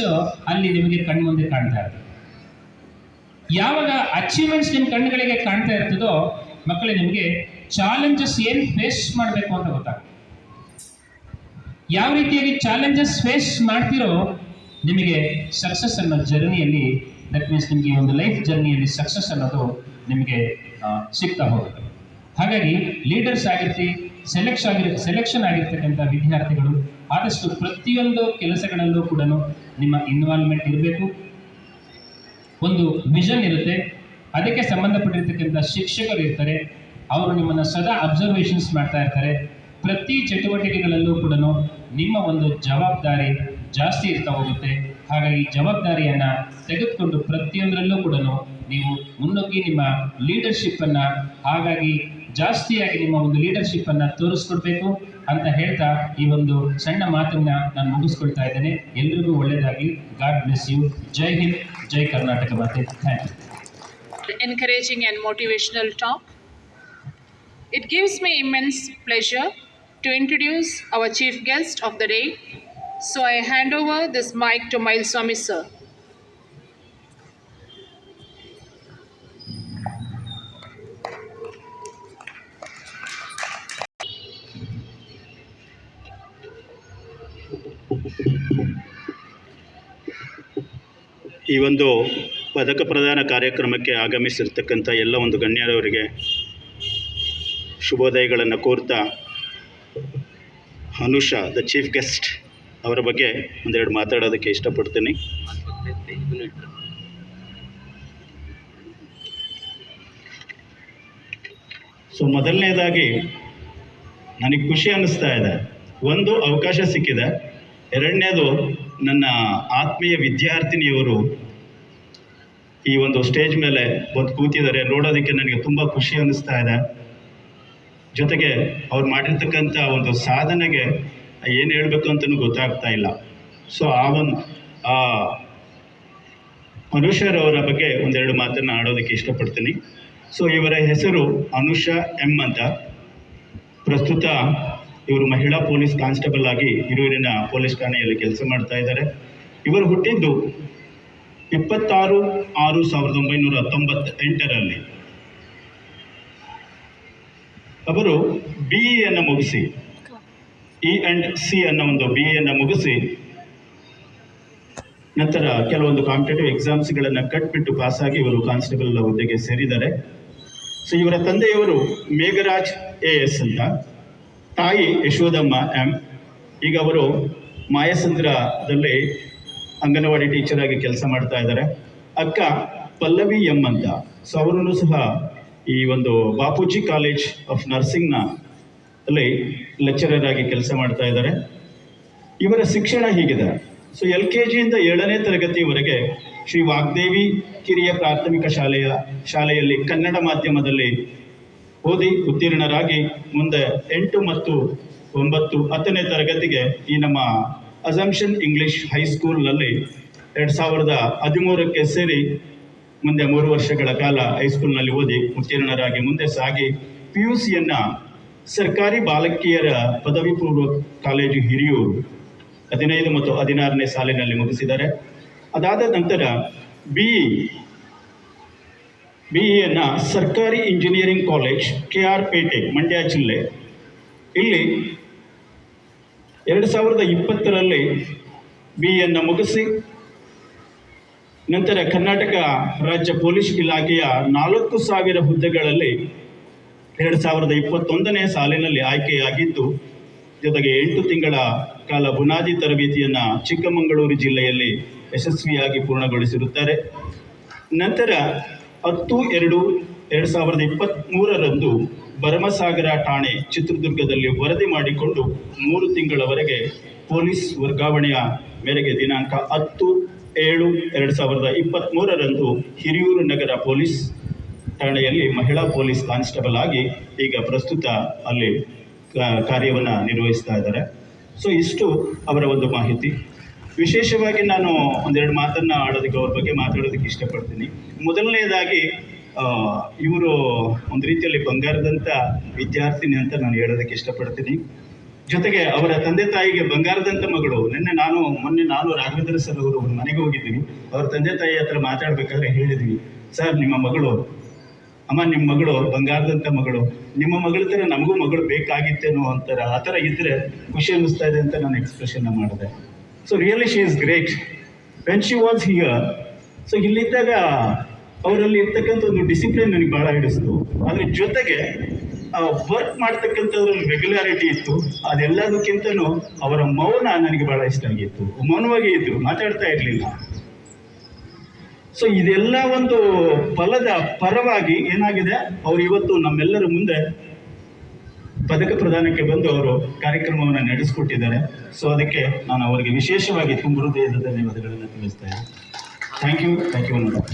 Speaker 10: ಅಲ್ಲಿ ನಿಮಗೆ ಕಣ್ಮುಂದೆ ಕಾಣ್ತಾ ಇರ್ತದೆ. ಯಾವಾಗ ಅಚೀವ್ಮೆಂಟ್ಸ್ ನಿಮ್ಮ ಕಣ್ಣುಗಳಿಗೆ ಕಾಣ್ತಾ ಇರ್ತದೋ ಮಕ್ಕಳೇ, ನಿಮಗೆ ಚಾಲೆಂಜಸ್ ಏನು ಫೇಸ್ ಮಾಡಬೇಕು ಅಂತ ಗೊತ್ತಾಗುತ್ತೆ. ಯಾವ ರೀತಿಯಾಗಿ ಚಾಲೆಂಜಸ್ ಫೇಸ್ ಮಾಡ್ತಿರೋ ನಿಮಗೆ ಸಕ್ಸಸ್ ಅನ್ನೋ ಜರ್ನಿಯಲ್ಲಿ, ದಟ್ ಮೀನ್ಸ್ ನಿಮಗೆ ಒಂದು ಲೈಫ್ ಜರ್ನಿಯಲ್ಲಿ ಸಕ್ಸಸ್ ಅನ್ನೋದು ನಿಮಗೆ ಸಿಗ್ತಾ ಹೋಗುತ್ತೆ. ಹಾಗಾಗಿ ಲೀಡರ್ಸ್ ಆಗಿರ್ತಿ, ಸೆಲೆಕ್ಷನ್ ಆಗಿರ್ತಕ್ಕಂಥ ವಿದ್ಯಾರ್ಥಿಗಳು ಆದಷ್ಟು ಪ್ರತಿಯೊಂದು ಕೆಲಸಗಳಲ್ಲೂ ಕೂಡ ನಿಮ್ಮ ಇನ್ವಾಲ್ವ್ಮೆಂಟ್ ಇರಬೇಕು. ಒಂದು ವಿಷನ್ ಇರುತ್ತೆ, ಅದಕ್ಕೆ ಸಂಬಂಧಪಟ್ಟಿರ್ತಕ್ಕಂಥ ಶಿಕ್ಷಕರು ಇರ್ತಾರೆ, ಅವರು ನಿಮ್ಮನ್ನು ಸದಾ ಅಬ್ಸರ್ವೇಷನ್ಸ್ ಮಾಡ್ತಾ ಇರ್ತಾರೆ. ಪ್ರತಿ ಚಟುವಟಿಕೆಗಳಲ್ಲೂ ಕೂಡ ನಿಮ್ಮ ಒಂದು ಜವಾಬ್ದಾರಿ ಜಾಸ್ತಿ ಇರ್ತಾ ಹೋಗುತ್ತೆ. ಹಾಗಾಗಿ ಜವಾಬ್ದಾರಿಯನ್ನು ತೆಗೆದುಕೊಂಡು ಪ್ರತಿಯೊಂದರಲ್ಲೂ ಕೂಡ ನೀವು ಮುನ್ನುಗ್ಗಿ ನಿಮ್ಮ ಲೀಡರ್ಶಿಪ್ಪನ್ನು, ಹಾಗಾಗಿ ಜಾಸ್ತಿಯಾಗಿ ನಿಮ್ಮ ಒಂದು ಲೀಡರ್ಶಿಪ್ಪನ್ನು ತೋರಿಸ್ಕೊಡ್ಬೇಕು ಅಂತ ಹೇಳ್ತಾ ಈ ಒಂದು ಸಣ್ಣ ಮಾತನ್ನು ನಾನು ಮುಗಿಸ್ಕೊಳ್ತಾ ಇದ್ದೇನೆ. ಎಲ್ರಿಗೂ ಒಳ್ಳೆಯದಾಗಿ. God bless you. ಜೈ ಹಿಂದ್, ಜೈ ಕರ್ನಾಟಕ ಮಾತೆ. Thank you.
Speaker 2: Encouraging and motivational talk. It gives me immense pleasure to introduce our chief guest of the day. So I hand over this mic to Mailswamy sir.
Speaker 11: ಈ ಒಂದು ಪದಕ ಪ್ರದಾನ ಕಾರ್ಯಕ್ರಮಕ್ಕೆ ಆಗಮಿಸಿರ್ತಕ್ಕಂಥ ಎಲ್ಲ ಒಂದು ಗಣ್ಯರವರಿಗೆ ಶುಭೋದಯಗಳನ್ನು ಕೋರ್ತಾ, ಅನುಷಾ ದ ಚೀಫ್ ಗೆಸ್ಟ್ ಅವರ ಬಗ್ಗೆ ಒಂದೆರಡು ಮಾತಾಡೋದಕ್ಕೆ ಇಷ್ಟಪಡ್ತೀನಿ. ಸೊ ಮೊದಲನೇದಾಗಿ ನನಗೆ ಖುಷಿ ಅನ್ನಿಸ್ತಾ ಇದೆ. ಒಂದು, ಅವಕಾಶ ಸಿಕ್ಕಿದೆ. ಎರಡನೇದು, ನನ್ನ ಆತ್ಮೀಯ ವಿದ್ಯಾರ್ಥಿನಿಯವರು ಈ ಒಂದು ಸ್ಟೇಜ್ ಮೇಲೆ ಬಂದು ಕೂತಿದ್ದಾರೆ. ನೋಡೋದಕ್ಕೆ ನನಗೆ ತುಂಬ ಖುಷಿ ಅನ್ನಿಸ್ತಾ ಇದೆ. ಜೊತೆಗೆ ಅವ್ರು ಮಾಡಿರ್ತಕ್ಕಂಥ ಒಂದು ಸಾಧನೆಗೆ ಏನು ಹೇಳಬೇಕು ಅಂತಲೂ ಗೊತ್ತಾಗ್ತಾ ಇಲ್ಲ. ಸೊ ಅನುಷರವರ ಬಗ್ಗೆ ಒಂದೆರಡು ಮಾತನ್ನು ಆಡೋದಕ್ಕೆ ಇಷ್ಟಪಡ್ತೀನಿ. ಸೊ ಇವರ ಹೆಸರು ಅನುಷಾ ಎಂ ಅಂತ. ಪ್ರಸ್ತುತ ಇವರು ಮಹಿಳಾ ಪೊಲೀಸ್ ಕಾನ್ಸ್ಟೇಬಲ್ ಆಗಿ ಹಿರಿಯೂರಿನ ಪೊಲೀಸ್ ಠಾಣೆಯಲ್ಲಿ ಕೆಲಸ ಮಾಡ್ತಾ ಇದ್ದಾರೆ. ಇವರು ಹುಟ್ಟಿದ್ದು 26/6/1998ರಲ್ಲಿ. ಅವರು BE ಮುಗಿಸಿ, E&C ಅನ್ನೋ ಒಂದು BE ಮುಗಿಸಿ ನಂತರ ಕೆಲವೊಂದು ಕಾಂಪಿಟೇಟಿವ್ ಎಕ್ಸಾಮ್ಸ್ಗಳನ್ನು ಕಟ್ಬಿಟ್ಟು ಪಾಸಾಗಿ ಇವರು ಕಾನ್ಸ್ಟೇಬಲ್ ಹುದ್ದೆಗೆ ಸೇರಿದ್ದಾರೆ. ಸೊ ಇವರ ತಂದೆಯವರು ಮೇಘರಾಜ್ AS ಅಂತ, ತಾಯಿ ಯಶೋದಮ್ಮ M. ಈಗ ಅವರು ಮಾಯಸಂದ್ರದಲ್ಲಿ ಅಂಗನವಾಡಿ ಟೀಚರ್ ಆಗಿ ಕೆಲಸ ಮಾಡ್ತಾ ಇದ್ದಾರೆ. ಅಕ್ಕ ಪಲ್ಲವಿ ಎಂ ಅಂತ. ಸೊ ಅವರನ್ನು ಸಹ ಈ ಒಂದು ಬಾಪೂಜಿ ಕಾಲೇಜ್ ಆಫ್ ನರ್ಸಿಂಗ್ನ ಅಲ್ಲಿ ಲೆಕ್ಚರರ್ ಆಗಿ ಕೆಲಸ ಮಾಡ್ತಾ ಇದ್ದಾರೆ. ಇವರ ಶಿಕ್ಷಣ ಹೀಗಿದೆ. ಸೊ LKG ಇಂದ 7ನೇ ತರಗತಿಯವರೆಗೆ ಶ್ರೀ ವಾಗ್ದೇವಿ ಕಿರಿಯ ಪ್ರಾಥಮಿಕ ಶಾಲೆಯಲ್ಲಿ ಕನ್ನಡ ಮಾಧ್ಯಮದಲ್ಲಿ ಓದಿ ಉತ್ತೀರ್ಣರಾಗಿ ಮುಂದೆ 8 ಮತ್ತು 9 10ನೇ ತರಗತಿಗೆ ಈ ನಮ್ಮ ಅಸಂಪ್ಷನ್ ಇಂಗ್ಲಿಷ್ ಹೈಸ್ಕೂಲ್ನಲ್ಲಿ 2013ಕ್ಕೆ ಸೇರಿ ಮುಂದೆ 3 ವರ್ಷಗಳ ಕಾಲ ಹೈಸ್ಕೂಲ್ನಲ್ಲಿ ಓದಿ ಉತ್ತೀರ್ಣರಾಗಿ ಮುಂದೆ ಸಾಗಿ PUCಯನ್ನು ಸರ್ಕಾರಿ ಬಾಲಕಿಯರ ಪದವಿ ಪೂರ್ವ ಕಾಲೇಜು ಹಿರಿಯೂರು 15 ಮತ್ತು 16ನೇ ಸಾಲಿನಲ್ಲಿ ಮುಗಿಸಿದ್ದಾರೆ. ಅದಾದ ನಂತರ BEಯನ್ನು ಸರ್ಕಾರಿ ಇಂಜಿನಿಯರಿಂಗ್ ಕಾಲೇಜ್ KR ಪೇಟೆ ಮಂಡ್ಯ ಜಿಲ್ಲೆ ಇಲ್ಲಿ 2020ರಲ್ಲಿ BEಯನ್ನು ಮುಗಿಸಿ ನಂತರ ಕರ್ನಾಟಕ ರಾಜ್ಯ ಪೊಲೀಸ್ ಇಲಾಖೆಯ 4,000 ಹುದ್ದೆಗಳಲ್ಲಿ 2021ನೇ ಸಾಲಿನಲ್ಲಿ ಆಯ್ಕೆಯಾಗಿದ್ದು, ಜೊತೆಗೆ 8 ತಿಂಗಳ ಕಾಲ ಬುನಾದಿ ತರಬೇತಿಯನ್ನು ಚಿಕ್ಕಮಗಳೂರು ಜಿಲ್ಲೆಯಲ್ಲಿ ಯಶಸ್ವಿಯಾಗಿ ಪೂರ್ಣಗೊಳಿಸಿರುತ್ತಾರೆ. ನಂತರ 10/2/2023ರಂದು ಭರಮಸಾಗರ ಠಾಣೆ ಚಿತ್ರದುರ್ಗದಲ್ಲಿ ವರದಿ ಮಾಡಿಕೊಂಡು 3 ತಿಂಗಳವರೆಗೆ ಪೊಲೀಸ್ ವರ್ಗಾವಣೆಯ ಮೇರೆಗೆ ದಿನಾಂಕ 10/7/2023ರಂದು ಹಿರಿಯೂರು ನಗರ ಪೊಲೀಸ್ ಠಾಣೆಯಲ್ಲಿ ಮಹಿಳಾ ಪೊಲೀಸ್ ಕಾನ್ಸ್ಟೇಬಲ್ ಆಗಿ ಈಗ ಪ್ರಸ್ತುತ ಅಲ್ಲಿ ಕಾರ್ಯವನ್ನು ನಿರ್ವಹಿಸ್ತಾ ಇದ್ದಾರೆ. ಸೊ ಇಷ್ಟು ಅವರ ಒಂದು ಮಾಹಿತಿ. ವಿಶೇಷವಾಗಿ ನಾನು ಒಂದೆರಡು ಮಾತನ್ನು ಆಡೋದಕ್ಕೆ ಅವ್ರ ಬಗ್ಗೆ ಮಾತಾಡೋದಕ್ಕೆ ಇಷ್ಟಪಡ್ತೀನಿ. ಮೊದಲನೇದಾಗಿ ಇವರು ಒಂದು ರೀತಿಯಲ್ಲಿ ಬಂಗಾರದಂಥ ವಿದ್ಯಾರ್ಥಿನಿ ಅಂತ ನಾನು ಹೇಳೋದಕ್ಕೆ ಇಷ್ಟಪಡ್ತೀನಿ. ಜೊತೆಗೆ ಅವರ ತಂದೆ ತಾಯಿಗೆ ಬಂಗಾರದಂಥ ಮಗಳು. ಮೊನ್ನೆ ನಾನು ರಾಘವೇಂದ್ರ ಸರ್ ಅವರು ಮನೆಗೆ ಹೋಗಿದ್ವಿ. ಅವ್ರ ತಂದೆ ತಾಯಿ ಹತ್ರ ಮಾತಾಡಬೇಕಾದ್ರೆ ಹೇಳಿದ್ವಿ, ಸರ್ ನಿಮ್ಮ ಮಗಳು ಬಂಗಾರದಂಥ ಮಗಳು, ನಿಮ್ಮ ಮಗಳ ಥರ ನಮಗೂ ಮಗಳು ಬೇಕಾಗಿತ್ತೇನೋ ಅಂತಾರೆ, ಆ ಥರ ಇದ್ದರೆ ಖುಷಿ ಅನ್ನಿಸ್ತಾ ಇದೆ ಅಂತ ನಾನು ಎಕ್ಸ್ಪ್ರೆಷನ್ನ ಮಾಡಿದೆ. So really she is great when she was here. So ಇಲ್ಲಿದ್ದಾಗ ಅವರಲ್ಲಿ ಇರ್ತಕ್ಕಂಥ ಒಂದು ಡಿಸಿಪ್ಲಿನ್ ನನಗೆ ಭಾಳ ಹಿಡಿಸ್ತು. ಅದ್ರ ಜೊತೆಗೆ ವರ್ಕ್ ಮಾಡ್ತಕ್ಕಂಥದ್ರಲ್ಲಿ ರೆಗ್ಯುಲಾರಿಟಿ ಇತ್ತು. ಅದೆಲ್ಲದಕ್ಕಿಂತನೂ ಅವರ ಮೌನ ನನಗೆ ಭಾಳ ಇಷ್ಟ ಆಗಿತ್ತು. ಮೌನವಾಗಿ ಇದ್ದರು, ಮಾತಾಡ್ತಾ ಇರಲಿಲ್ಲ. ಸೊ ಇದೆಲ್ಲ ಒಂದು ಫಲದ ಪರವಾಗಿ ಏನಾಗಿದೆ, ಅವರು ಇವತ್ತು ನಮ್ಮೆಲ್ಲರ ಮುಂದೆ ಪದಕ ಪ್ರದಾನಕ್ಕೆ ಬಂದು ಅವರು ಕಾರ್ಯಕ್ರಮವನ್ನು ನಡೆಸಿಕೊಟ್ಟಿದ್ದಾರೆ. ಸೊ ಅದಕ್ಕೆ ನಾನು ಅವರಿಗೆ ವಿಶೇಷವಾಗಿ ತುಂಬ ಹೃದಯದ ಧನ್ಯವಾದಗಳನ್ನು ತಿಳಿಸ್ತಾ ಇದ್ದೀನಿ. Thank you madam.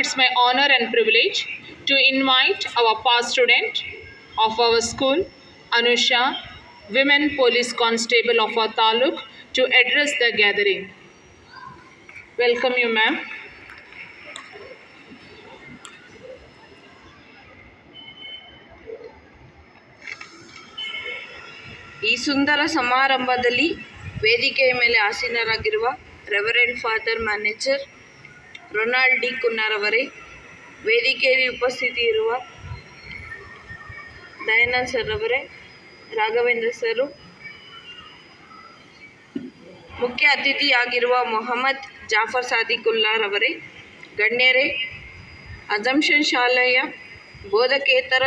Speaker 2: It's my honor and privilege to invite our past student of our school, Anusha, Women Police Constable of our taluk, to address the gathering. Welcome you, ma'am.
Speaker 12: ಈ ಸುಂದರ ಸಮಾರಂಭದಲ್ಲಿ ವೇದಿಕೆಯ ಮೇಲೆ ಆಸೀನರಾಗಿರುವ reverend father manager Ronald D Kunnar ಅವರೇ, ವೇದಿಕೆಯಲ್ಲಿ ಉಪಸ್ಥಿತಿ ಇರುವ ದಯಾನಂದ್ ಸರ್ ಅವರೇ, ರಾಘವೇಂದ್ರ ಸರು, ಮುಖ್ಯ ಅತಿಥಿಯಾಗಿರುವ ಮೊಹಮ್ಮದ್ ಜಾಫರ್ ಸಾದಿಕುಲ್ಲಾರ್ ಅವರೇ, ಗಣ್ಯರೇ, ಅಸಂಪ್ಷನ್ ಶಾಲೆಯ ಬೋಧಕೇತರ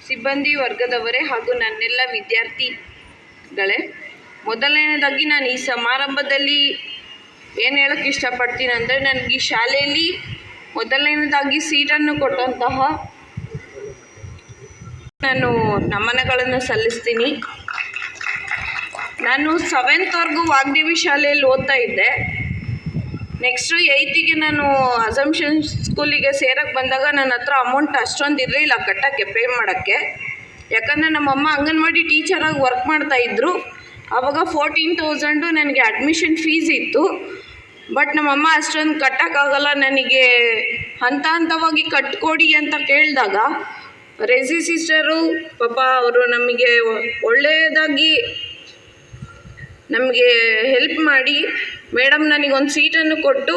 Speaker 12: ಸಿಬ್ಬಂದಿ ವರ್ಗದವರೇ ಹಾಗೂ ನನ್ನೆಲ್ಲ ವಿದ್ಯಾರ್ಥಿಗಳೇ, ಮೊದಲನೇದಾಗಿ ನಾನು ಈ ಸಮಾರಂಭದಲ್ಲಿ ಏನು ಹೇಳೋಕ್ಕೆ ಇಷ್ಟಪಡ್ತೀನಿ ಅಂದರೆ, ನನಗೆ ಈ ಶಾಲೆಯಲ್ಲಿ ಮೊದಲನೇದಾಗಿ ಸೀಟನ್ನು ಕೊಟ್ಟಂತಹ ನಾನು ನಮನಗಳನ್ನು ಸಲ್ಲಿಸ್ತೀನಿ. ನಾನು 7th ವಾಗ್ದೇವಿ ಶಾಲೆಯಲ್ಲಿ ಓದ್ತಾ ಇದ್ದೆ. ನೆಕ್ಸ್ಟು 8ಗೆ ನಾನು ಅಸಂಪ್ಷನ್ ಸ್ಕೂಲಿಗೆ ಸೇರಕ್ಕೆ ಬಂದಾಗ ನನ್ನ ಹತ್ರ ಅಮೌಂಟ್ ಅಷ್ಟೊಂದು ಇರಲಿಲ್ಲ ಕಟ್ಟೋಕ್ಕೆ, ಪೇ ಮಾಡೋಕ್ಕೆ. ಯಾಕಂದರೆ ನಮ್ಮಮ್ಮ ಅಂಗನವಾಡಿ ಟೀಚರಾಗಿ ವರ್ಕ್ ಮಾಡ್ತಾಯಿದ್ರು. ಆವಾಗ 14,000 ನನಗೆ ಅಡ್ಮಿಷನ್ ಫೀಸ್ ಇತ್ತು. ಬಟ್ ನಮ್ಮಮ್ಮ ಅಷ್ಟೊಂದು ಕಟ್ಟೋಕ್ಕಾಗಲ್ಲ, ನನಗೆ ಹಂತವಾಗಿ ಕಟ್ಕೊಡಿ ಅಂತ ಕೇಳಿದಾಗ ರೆಸಿ ಸಿಸ್ಟರು ಪಾಪ ಅವರು ನಮಗೆ ಒಳ್ಳೆಯದಾಗಿ ನಮಗೆ ಹೆಲ್ಪ್ ಮಾಡಿ ಮೇಡಮ್ ನನಗೊಂದು ಸೀಟನ್ನು ಕೊಟ್ಟು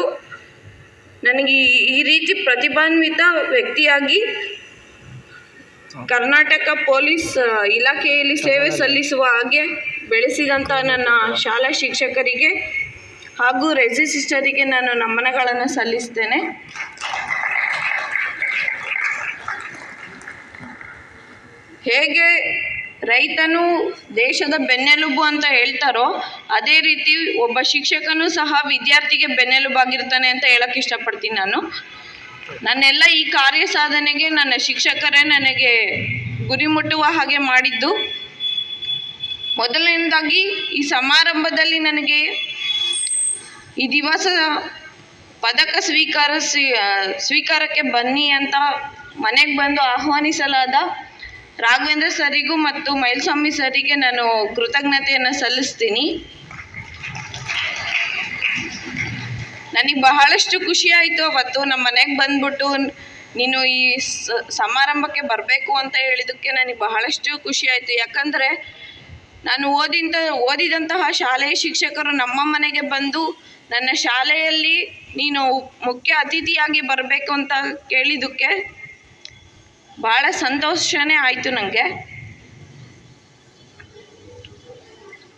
Speaker 12: ನನಗೆ ಈ ರೀತಿ ಪ್ರತಿಭಾನ್ವಿತ ವ್ಯಕ್ತಿಯಾಗಿ ಕರ್ನಾಟಕ ಪೊಲೀಸ್ ಇಲಾಖೆಯಲ್ಲಿ ಸೇವೆ ಸಲ್ಲಿಸುವ ಹಾಗೆ ಬೆಳೆಸಿದಂಥ ನನ್ನ ಶಾಲಾ ಶಿಕ್ಷಕರಿಗೆ ಹಾಗೂ ರೆಸಿ ಸಿಸ್ಟರಿಗೆ ನಾನು ನಮನಗಳನ್ನು ಸಲ್ಲಿಸ್ತೇನೆ. ಹೇಗೆ ರೈತನು ದೇಶದ ಬೆನ್ನೆಲುಬು ಅಂತ ಹೇಳ್ತಾರೋ ಅದೇ ರೀತಿ ಒಬ್ಬ ಶಿಕ್ಷಕನೂ ಸಹ ವಿದ್ಯಾರ್ಥಿಗೆ ಬೆನ್ನೆಲುಬಾಗಿರ್ತಾನೆ ಅಂತ ಹೇಳಕ್ಕೆ ಇಷ್ಟಪಡ್ತೀನಿ. ನನ್ನೆಲ್ಲ ಈ ಕಾರ್ಯ ಸಾಧನೆಗೆ ನನ್ನ ಶಿಕ್ಷಕರೇ ನನಗೆ ಗುರಿ ಮುಟ್ಟುವ ಹಾಗೆ ಮಾಡಿದ್ದು. ಮೊದಲನೇದಾಗಿ ಈ ಸಮಾರಂಭದಲ್ಲಿ ನನಗೆ ಈ ದಿವಸ ಪದಕ ಸ್ವೀಕಾರಕ್ಕೆ ಬನ್ನಿ ಅಂತ ಮನೆಗೆ ಬಂದು ಆಹ್ವಾನಿಸಲಾದ ರಾಘವೇಂದ್ರ ಸರಿಗೂ ಮತ್ತು ಮೈಲ್ಸ್ವಾಮಿ ಸರಿಗೆ ನಾನು ಕೃತಜ್ಞತೆಯನ್ನು ಸಲ್ಲಿಸ್ತೀನಿ. ನನಗೆ ಬಹಳಷ್ಟು ಖುಷಿ ಆಯಿತು ಅವತ್ತು. ನಮ್ಮ ಮನೆಗೆ ಬಂದ್ಬಿಟ್ಟು ನೀನು ಈ ಸಮಾರಂಭಕ್ಕೆ ಬರಬೇಕು ಅಂತ ಹೇಳಿದ್ದಕ್ಕೆ ನನಗೆ ಬಹಳಷ್ಟು ಖುಷಿ ಆಯಿತು. ಯಾಕಂದರೆ ನಾನು ಓದಿದಂತಹ ಶಾಲೆಯ ಶಿಕ್ಷಕರು ನಮ್ಮ ಮನೆಗೆ ಬಂದು ನನ್ನ ಶಾಲೆಯಲ್ಲಿ ನೀನು ಮುಖ್ಯ ಅತಿಥಿಯಾಗಿ ಬರಬೇಕು ಅಂತ ಕೇಳಿದ್ದಕ್ಕೆ ಭಾಳ ಸಂತೋಷನೇ ಆಯಿತು ನನಗೆ.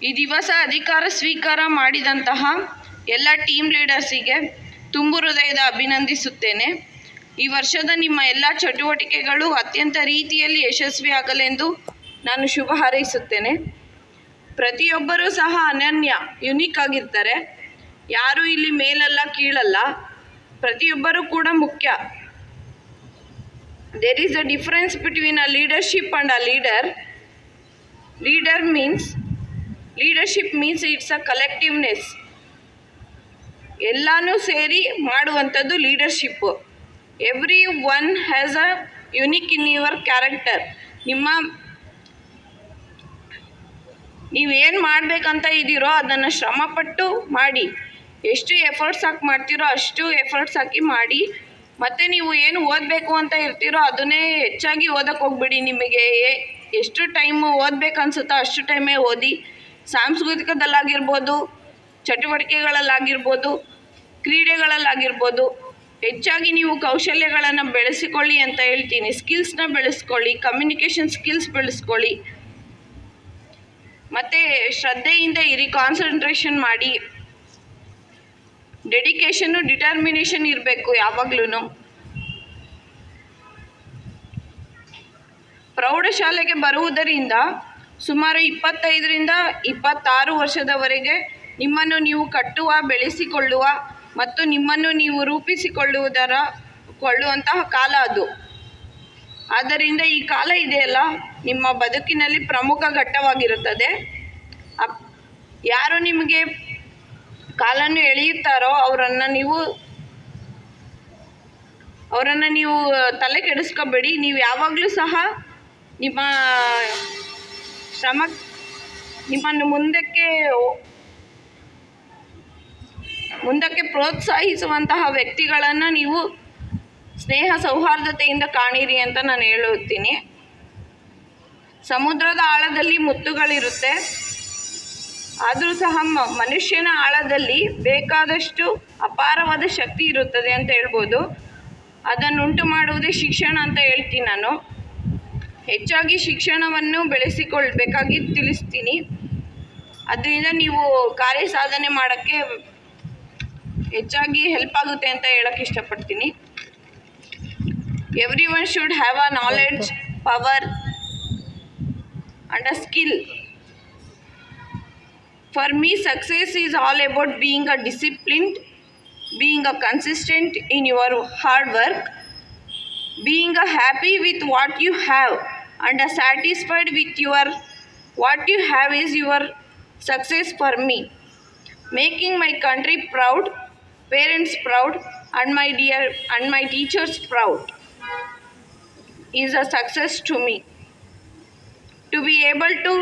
Speaker 12: ಈ ದಿವಸ ಅಧಿಕಾರ ಸ್ವೀಕಾರ ಮಾಡಿದಂತಹ ಎಲ್ಲ ಟೀಮ್ ಲೀಡರ್ಸಿಗೆ ತುಂಬು ಹೃದಯದ ಅಭಿನಂದಿಸುತ್ತೇನೆ. ಈ ವರ್ಷದ ನಿಮ್ಮ ಎಲ್ಲ ಚಟುವಟಿಕೆಗಳು ಅತ್ಯಂತ ರೀತಿಯಲ್ಲಿ ಯಶಸ್ವಿಯಾಗಲೆಂದು ನಾನು ಶುಭ ಹಾರೈಸುತ್ತೇನೆ. ಪ್ರತಿಯೊಬ್ಬರೂ ಸಹ ಅನನ್ಯ, ಯುನೀಕ್ ಆಗಿರ್ತಾರೆ. ಯಾರೂ ಇಲ್ಲಿ ಮೇಲಲ್ಲ ಕೀಳಲ್ಲ, ಪ್ರತಿಯೊಬ್ಬರೂ ಕೂಡ ಮುಖ್ಯ. There is a difference between a leadership and a leader. Leadership means it's a collectiveness. ಎಲ್ಲನೂ ಸೇರಿ ಮಾಡುವಂಥದ್ದು leadership. Every one has a unique in your character. ನೀವೇನು ಮಾಡಬೇಕಂತ ಇದ್ದೀರೋ ಅದನ್ನು ಶ್ರಮಪಟ್ಟು ಮಾಡಿ. ಎಷ್ಟು ಎಫರ್ಟ್ಸ್ ಹಾಕಿ ಮಾಡ್ತೀರೋ ಅಷ್ಟು ಎಫರ್ಟ್ಸ್ ಹಾಕಿ ಮಾಡಿ. ಮತ್ತು ನೀವು ಏನು ಓದಬೇಕು ಅಂತ ಇರ್ತೀರೋ ಅದನ್ನೇ ಹೆಚ್ಚಾಗಿ ಓದಕ್ಕೆ ಹೋಗ್ಬೇಡಿ. ನಿಮಗೆ ಎಷ್ಟು ಟೈಮು ಓದಬೇಕು ಅನಿಸುತ್ತೋ ಅಷ್ಟು ಟೈಮೇ ಓದಿ. ಸಾಂಸ್ಕೃತಿಕದಲ್ಲಾಗಿರ್ಬೋದು, ಚಟುವಟಿಕೆಗಳಲ್ಲಾಗಿರ್ಬೋದು, ಕ್ರೀಡೆಗಳಲ್ಲಾಗಿರ್ಬೋದು ಹೆಚ್ಚಾಗಿ ನೀವು ಕೌಶಲ್ಯಗಳನ್ನು ಬೆಳೆಸಿಕೊಳ್ಳಿ ಅಂತ ಹೇಳ್ತೀನಿ. ಸ್ಕಿಲ್ಸ್ನ ಬೆಳೆಸ್ಕೊಳ್ಳಿ, ಕಮ್ಯುನಿಕೇಷನ್ ಸ್ಕಿಲ್ಸ್ ಬೆಳೆಸ್ಕೊಳ್ಳಿ. ಮತ್ತು ಶ್ರದ್ಧೆಯಿಂದ ಇರಿ, ಕಾನ್ಸಂಟ್ರೇಷನ್ ಮಾಡಿ. ಡೆಡಿಕೇಶನ್ನು, ಡಿಟರ್ಮಿನೇಷನ್ ಇರಬೇಕು ಯಾವಾಗ್ಲೂ. ಪ್ರೌಢಶಾಲೆಗೆ ಬರುವುದರಿಂದ ಸುಮಾರು 25ರಿಂದ 26 ವರ್ಷದವರೆಗೆ ನಿಮ್ಮನ್ನು ನೀವು ಕಟ್ಟುವ, ಬೆಳೆಸಿಕೊಳ್ಳುವ ಮತ್ತು ನಿಮ್ಮನ್ನು ನೀವು ರೂಪಿಸಿಕೊಳ್ಳುವಂತಹ ಕಾಲ ಅದು. ಆದ್ದರಿಂದ ಈ ಕಾಲ ಇದೆಯಲ್ಲ ನಿಮ್ಮ ಬದುಕಿನಲ್ಲಿ ಪ್ರಮುಖ ಘಟ್ಟವಾಗಿರುತ್ತದೆ. ಯಾರು ನಿಮಗೆ ಕಾಲನ್ನು ಎಳೆಯುತ್ತಾರೋ ಅವರನ್ನು ನೀವು ತಲೆ ಕೆಡಿಸ್ಕೋಬೇಡಿ. ನೀವು ಯಾವಾಗಲೂ ಸಹ ನಿಮ್ಮನ್ನು ಮುಂದಕ್ಕೆ ಪ್ರೋತ್ಸಾಹಿಸುವಂತಹ ವ್ಯಕ್ತಿಗಳನ್ನು ನೀವು ಸ್ನೇಹ ಸೌಹಾರ್ದತೆಯಿಂದ ಕಾಣಿರಿ ಅಂತ ನಾನು ಹೇಳುತ್ತೀನಿ. ಸಮುದ್ರದ ಆಳದಲ್ಲಿ ಮುತ್ತುಗಳಿರುತ್ತೆ, ಆದರೂ ಸಹ ಮನುಷ್ಯನ ಆಳದಲ್ಲಿ ಬೇಕಾದಷ್ಟು ಅಪಾರವಾದ ಶಕ್ತಿ ಇರುತ್ತದೆ ಅಂತ ಹೇಳ್ಬೋದು. ಅದನ್ನುಂಟು ಮಾಡುವುದೇ ಶಿಕ್ಷಣ ಅಂತ ಹೇಳ್ತೀನಿ ನಾನು. ಹೆಚ್ಚಾಗಿ ಶಿಕ್ಷಣವನ್ನು ಬೆಳೆಸಿಕೊಳ್ಬೇಕಾಗಿ ತಿಳಿಸ್ತೀನಿ. ಅದರಿಂದ ನೀವು ಕಾರ್ಯ ಸಾಧನೆ ಮಾಡೋಕ್ಕೆ ಹೆಚ್ಚಾಗಿ ಹೆಲ್ಪ್ ಆಗುತ್ತೆ ಅಂತ ಹೇಳೋಕ್ಕೆ ಇಷ್ಟಪಡ್ತೀನಿ. Every one should have a knowledge, power and a skill. For me, success is all about being a disciplined, being a consistent in your hard work, being a happy with what you have and a satisfied with what you have is your success for me. Making my country proud, parents proud and my teachers proud is a success to me. To be able to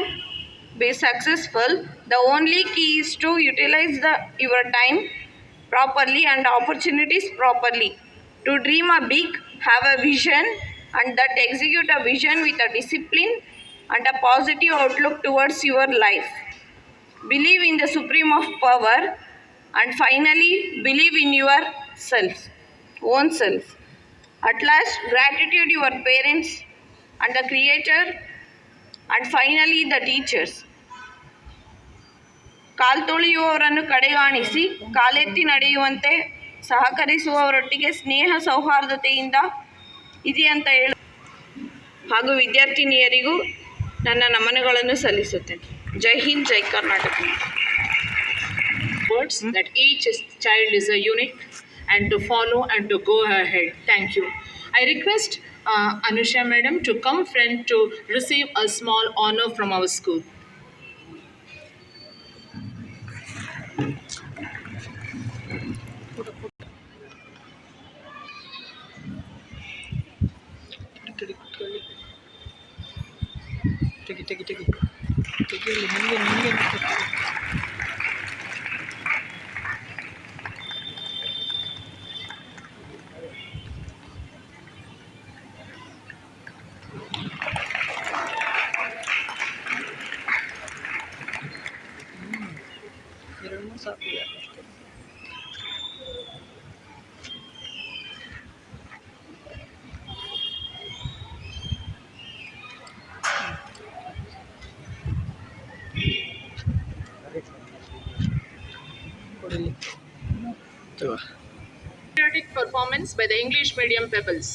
Speaker 12: be successful, the only key is to utilize your time properly and opportunities properly. To dream a big, have a vision, and that execute a vision with a discipline and a positive outlook towards your life. Believe in the supreme of power, and finally believe in own self. At last, gratitude your parents and the Creator, and finally the teachers. ಕಾಲು ತೊಳೆಯುವವರನ್ನು ಕಡೆಗಾಣಿಸಿ ಕಾಲೆತ್ತಿ ನಡೆಯುವಂತೆ ಸಹಕರಿಸುವವರೊಟ್ಟಿಗೆ ಸ್ನೇಹ ಸೌಹಾರ್ದತೆಯಿಂದ ಇದೆ ಅಂತ ಹಾಗೂ ವಿದ್ಯಾರ್ಥಿನಿಯರಿಗೂ ನನ್ನ ನಮನಗಳನ್ನು ಸಲ್ಲಿಸುತ್ತೇನೆ. ಜೈ ಹಿಂದ್, ಜೈ Karnataka.
Speaker 2: Words that each child is a unit and to follow and to go ahead. Thank you. I request Anusha madam to come front to receive a small honor from our school. Patriotic performance by the English medium pupils.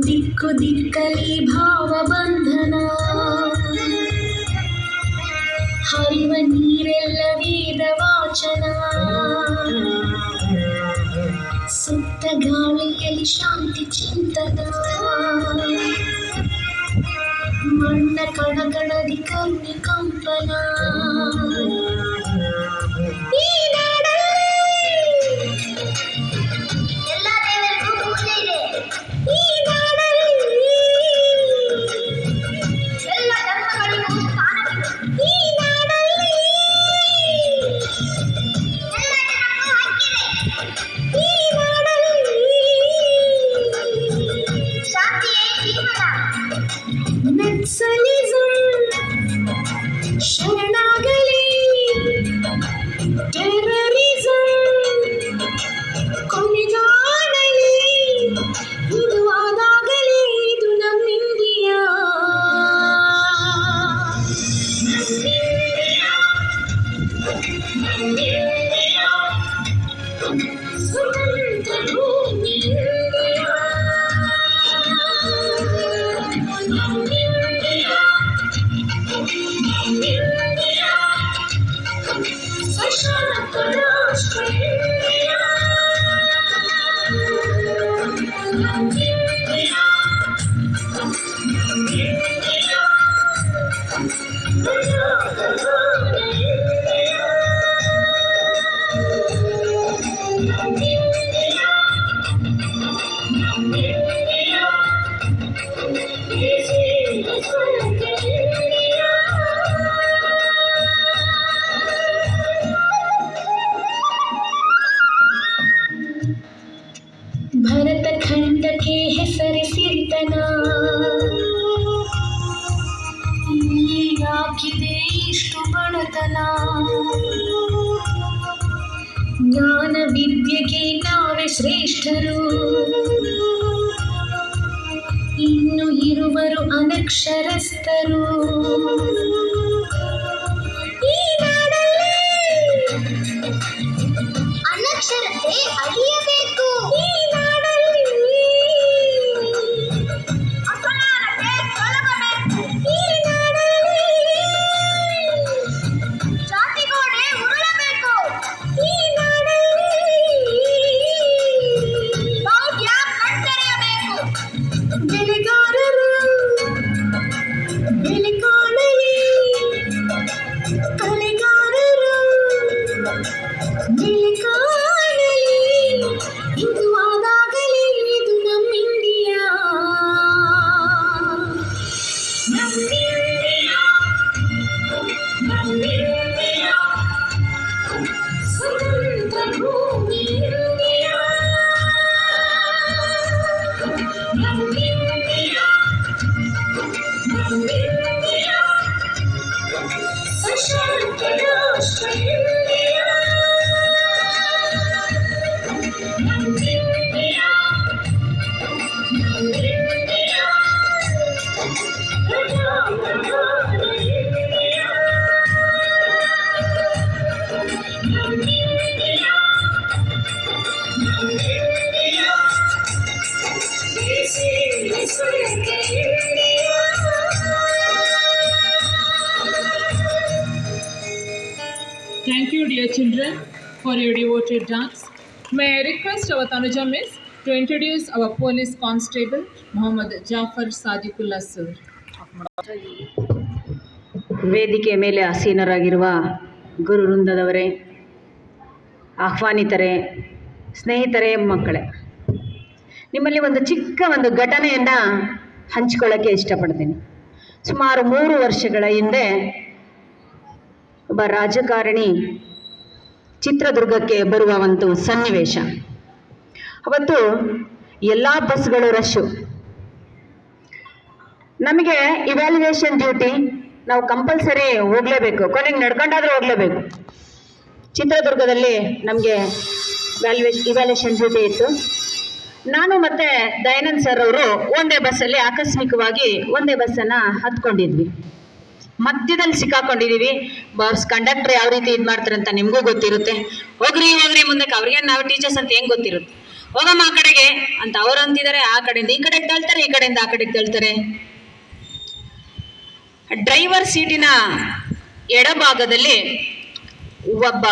Speaker 3: ದಿಕ್ಕು ದಿಕ್ಕಲಿ ಭಾವಬಂಧನ, ಹರಿವ ನೀರೆಲ್ಲ ವೇದ ವಾಚನ, ಸುತ್ತ ಗಾಳಿಯಲ್ಲಿ ಶಾಂತಿ ಚಿಂತನ, ಮಣ್ಣ ಕಣಕಣದಿ ಕರುಣೆ ಕಂಪನ. ಈ ನಾಡಲ್ಲಿ ಎಲ್ಲ ದೇವರಿಗೂ ಪೂಜೆ ಇದೆ. ಈ ನಾಡಲ್ಲಿ ಎಲ್ಲ ಧರ್ಮಗಳಿಗೂ ಸ್ಥಾನವಿದೆ. ಈ ನಾಡಲ್ಲಿ ಎಲ್ಲ ಜನಕ್ಕೂ ಹಕ್ಕಿದೆ. ಈ ನಾಡಲ್ಲಿ ಶಾಂತಿಯೇ ಜೀವನ. ನಕ್ಸಲಿಸಂ ಶರಣಾಗಲಿ, ಟೆರರಿಸಂ ಕೊನೆಗಾಣಲಿ, ಇದು ಆದಾಗಲೇ ಇದು ನಮ್ಮ ಇಂಡಿಯಾ. ಸ್ವತಂತ್ರ ಭೂಮಿ ಇಂಡಿಯಾ. ಸಶಕ್ತ ರಾಷ್ಟ್ರ ಇಂಡಿಯಾ. ಭರತ ಖಂಡಕ್ಕೆ ಹೆಸರಿಸಿರ್ತನ, ಯಾಕಿದೆ ಇಷ್ಟು ಬಡತನ? ಜ್ಞಾನ ವಿದ್ಯೆಗೆ ನಾವೇ ಶ್ರೇಷ್ಠರು, ಇನ್ನು ಇರುವರು ಅನಕ್ಷರಸ್ಥರು. ಈ ನಾಡಲ್ಲಿ ಅನಕ್ಷರತೆ ಅಳಿಯಬೇಕು. ಈ ನಾಡಲ್ಲಿ ಅಸಮಾನತೆ ತೊಲಗಬೇಕು. ಈ ನಾಡಲ್ಲಿ ಜಾತಿಗೋಡೆ ಉರುಳಬೇಕು. ಈ ನಾಡಲ್ಲಿ ಮೌಢ್ಯ ಕಣ್ತೆರೆಯಬೇಕು. ಬೆಳೆಗಾರರು ಬೆಲೆ ಕಾಣ
Speaker 2: dear children, for your devoted dance. May I request our Tanuja Miss to introduce our police constable, Muhammad Jafar Sadiqullah sir.
Speaker 1: ವೇದಿಕೆ ಮೇಲೆ ಆಸೀನರಾಗಿರುವ ಗುರು ವೃಂದದವರೇ, ಆಹ್ವಾನಿತರೇ, ಸ್ನೇಹಿತರೇ, ಮಕ್ಕಳೇ, ನಿಮ್ಮಲ್ಲಿ ಒಂದು ಚಿಕ್ಕ ಘಟನೆಯನ್ನು ಹಂಚಿಕೊಳ್ಳೋಕ್ಕೆ ಇಷ್ಟಪಡ್ತೀನಿ. ಸುಮಾರು 3 ವರ್ಷಗಳ ಹಿಂದೆ ಒಬ್ಬ ರಾಜಕಾರಣಿ ಚಿತ್ರದುರ್ಗಕ್ಕೆ ಬರುವ ಒಂದು ಸನ್ನಿವೇಶ. ಅವತ್ತು ಎಲ್ಲ ಬಸ್ಗಳು ರಶ್ಶು. ನಮಗೆ ಇವ್ಯಾಲ್ಯುಯೇಷನ್ ಡ್ಯೂಟಿ, ನಾವು ಕಂಪಲ್ಸರಿ ಹೋಗಲೇಬೇಕು, ಕೊನೆಗೆ ನಡ್ಕೊಂಡಾದರೂ ಹೋಗಲೇಬೇಕು. ಚಿತ್ರದುರ್ಗದಲ್ಲಿ ನಮಗೆ ಇವ್ಯಾಲ್ಯುಯೇಷನ್ ಡ್ಯೂಟಿ ಇತ್ತು. ನಾನು ಮತ್ತು ದಯಾನಂದ್ ಸರ್ ಅವರು ಒಂದೇ ಬಸ್ಸಲ್ಲಿ ಆಕಸ್ಮಿಕವಾಗಿ ಒಂದೇ ಬಸ್ಸನ್ನು ಹತ್ಕೊಂಡಿದ್ವಿ. ಮಧ್ಯದಲ್ಲಿ ಸಿಕ್ಕಾಕೊಂಡಿದ್ದೀವಿ. ಕಂಡಕ್ಟರ್ ಯಾವ ರೀತಿ ಇದು ಮಾಡ್ತಾರೆ ಅಂತ ನಿಮಗೂ ಗೊತ್ತಿರುತ್ತೆ. ಹೋಗ್ರಿ ಮುಂದಕ್ಕೆ, ಅವ್ರಿಗೆ ನಾವು ಟೀಚರ್ಸ್ ಅಂತ ಹೆಂಗೆ ಗೊತ್ತಿರುತ್ತೆ. ಹೋಗಮ್ಮ ಆ ಕಡೆಗೆ ಅಂತ ಅವ್ರು ಅಂತಿದ್ದಾರೆ. ಆ ಕಡೆಯಿಂದ ಈ ಕಡೆಗೆ ತಳ್ತಾರೆ, ಈ ಕಡೆಯಿಂದ ಆ ಕಡೆಗೆ ತಳ್ತಾರೆ. ಡ್ರೈವರ್ ಸೀಟಿನ ಎಡಭಾಗದಲ್ಲಿ ಒಬ್ಬ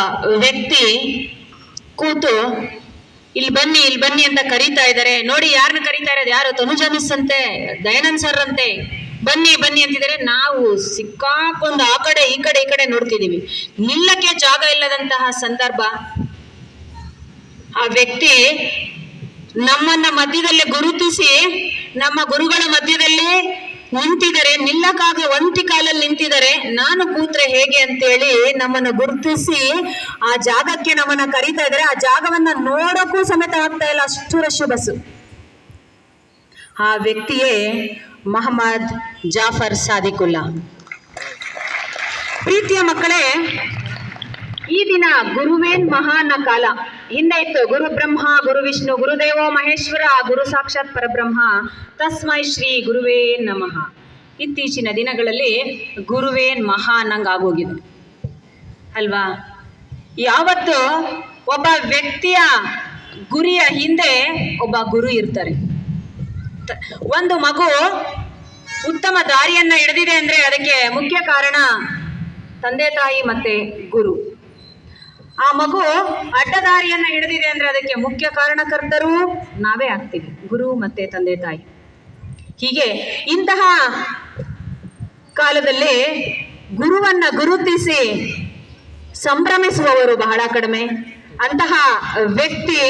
Speaker 1: ವ್ಯಕ್ತಿ ಕೂತು ಇಲ್ಲಿ ಬನ್ನಿ ಅಂತ ಕರೀತಾ ಇದ್ದಾರೆ. ನೋಡಿ ಯಾರನ್ನ ಕರೀತಾ ಇರೋದು, ಯಾರು? ತನುಜಾ ಮಿಸ್ ಅಂತೆ, ದಯಾನಂದ್ ಸರ್ ಅಂತೆ. ಬನ್ನಿ ಅಂತಿದ್ದಾರೆ. ನಾವು ಸಿಕ್ಕಾಕೊಂಡು ಆ ಕಡೆ ಈ ಕಡೆ ನೋಡ್ತಿದ್ದೀವಿ. ನಿಲ್ಲಕ್ಕೆ ಜಾಗ ಇಲ್ಲದಂತಹ ಸಂದರ್ಭ. ಆ ವ್ಯಕ್ತಿ ನಮ್ಮನ್ನ ಮಧ್ಯದಲ್ಲಿ ಗುರುತಿಸಿ ನಮ್ಮ ಗುರುಗಳ ಮಧ್ಯದಲ್ಲಿ ನಿಂತಿದ್ದಾರೆ. ನಿಲ್ಲಕ್ಕಾಗ ಒಂಟಿ ಕಾಲಲ್ಲಿ ನಿಂತಿದ್ದಾರೆ. ನಾನು ಕೂತ್ರೆ ಹೇಗೆ ಅಂತೇಳಿ ನಮ್ಮನ್ನು ಗುರುತಿಸಿ ಆ ಜಾಗಕ್ಕೆ ನಮ್ಮನ್ನ ಕರೀತಾ ಇದ್ದಾರೆ. ಆ ಜಾಗವನ್ನ ನೋಡೋಕ್ಕೂ ಸಮೇತ ಆಗ್ತಾ ಇಲ್ಲ, ಅಷ್ಟು ರಶ್ ಬಸ್ಸು. ಆ ವ್ಯಕ್ತಿಯೇ ಮೊಹಮ್ಮದ್ ಜಾಫರ್ ಸಾದಿಕುಲ್ಲಾ. ಪ್ರೀತಿಯ ಮಕ್ಕಳೇ, ಈ ದಿನ ಗುರುವೇನ್ ಮಹಾನ ಕಾಲ. ಹಿಂದೆ ಇತ್ತು ಗುರು ಬ್ರಹ್ಮ, ಗುರು ವಿಷ್ಣು, ಗುರುದೇವೋ ಮಹೇಶ್ವರ, ಗುರು ಸಾಕ್ಷಾತ್ ಪರಬ್ರಹ್ಮ, ತಸ್ಮೈ ಶ್ರೀ ಗುರುವೇ ನಮಃ. ಇತ್ತೀಚಿನ ದಿನಗಳಲ್ಲಿ ಗುರುವೇನ್ ಮಹಾನಂಗ್ ಆಗೋಗಿದೆ ಅಲ್ವಾ? ಯಾವತ್ತು ಒಬ್ಬ ವ್ಯಕ್ತಿಯ ಗುರಿಯ ಹಿಂದೆ ಒಬ್ಬ ಗುರು ಇರ್ತಾರೆ. ಒಂದು ಮಗು ಉತ್ತಮ ದಾರಿಯನ್ನ ಹಿಡಿದಿದೆ ಅಂದ್ರೆ ಅದಕ್ಕೆ ಮುಖ್ಯ ಕಾರಣ ತಂದೆ ತಾಯಿ ಮತ್ತೆ ಗುರು. ಆ ಮಗು ಅಡ್ಡದಾರಿಯನ್ನ ಹಿಡಿದಿದೆ ಅಂದ್ರೆ ಅದಕ್ಕೆ ಮುಖ್ಯ ಕಾರಣಕರ್ತರು ನಾವೇ ಆಗ್ತೀವಿ, ಗುರು ಮತ್ತೆ ತಂದೆ ತಾಯಿ. ಹೀಗೆ ಇಂತಹ ಕಾಲದಲ್ಲಿ ಗುರುವನ್ನ ಗುರುತಿಸಿ ಸಂಭ್ರಮಿಸುವವರು ಬಹಳ ಕಡಿಮೆ. ಅಂತಹ ವ್ಯಕ್ತಿ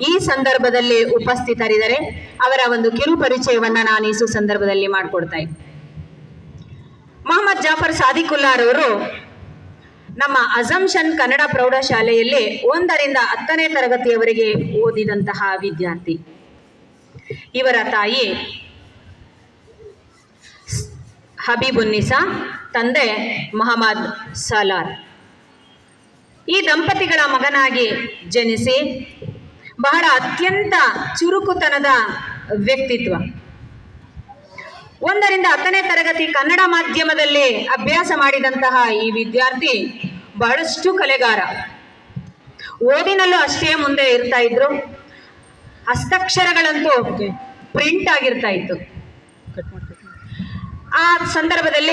Speaker 1: ಈ ಸಂದರ್ಭದಲ್ಲಿ ಉಪಸ್ಥಿತರಿದ್ದಾರೆ. ಅವರ ಒಂದು ಕಿರು ಪರಿಚಯವನ್ನ ನಾನು ಈ ಸಂದರ್ಭದಲ್ಲಿ ಮಾಡಿಕೊಡ್ತಾ ಇದ್ದೀನಿ. ಮೊಹಮ್ಮದ್ ಜಾಫರ್ ಸಾದಿಕುಲ್ಲಾರವರು ನಮ್ಮ ಅಜಂಪ್ಷನ್ ಕನ್ನಡ ಪ್ರೌಢಶಾಲೆಯಲ್ಲಿ 1ರಿಂದ 10ನೇ ತರಗತಿಯವರೆಗೆ ಓದಿದಂತಹ ವಿದ್ಯಾರ್ಥಿ. ಇವರ ತಾಯಿ ಹಬೀಬುನ್ನಿಸಾ, ತಂದೆ ಮೊಹಮ್ಮದ್ ಸಲಾರ್. ಈ ದಂಪತಿಗಳ ಮಗನಾಗಿ ಜನಿಸಿ ಬಹಳ ಅತ್ಯಂತ ಚುರುಕುತನದ ವ್ಯಕ್ತಿತ್ವ. 1ರಿಂದ 10ನೇ ತರಗತಿ ಕನ್ನಡ ಮಾಧ್ಯಮದಲ್ಲಿ ಅಭ್ಯಾಸ ಮಾಡಿದಂತಹ ಈ ವಿದ್ಯಾರ್ಥಿ ಬಹಳಷ್ಟು ಕಲೆಗಾರ. ಓದಿನಲ್ಲೂ ಅಷ್ಟೇ ಮುಂದೆ ಇರ್ತಾ ಇದ್ರು. ಹಸ್ತಾಕ್ಷರಗಳಂತೂ ಪ್ರಿಂಟ್ ಆಗಿರ್ತಾ ಇತ್ತು. ಆ ಸಂದರ್ಭದಲ್ಲಿ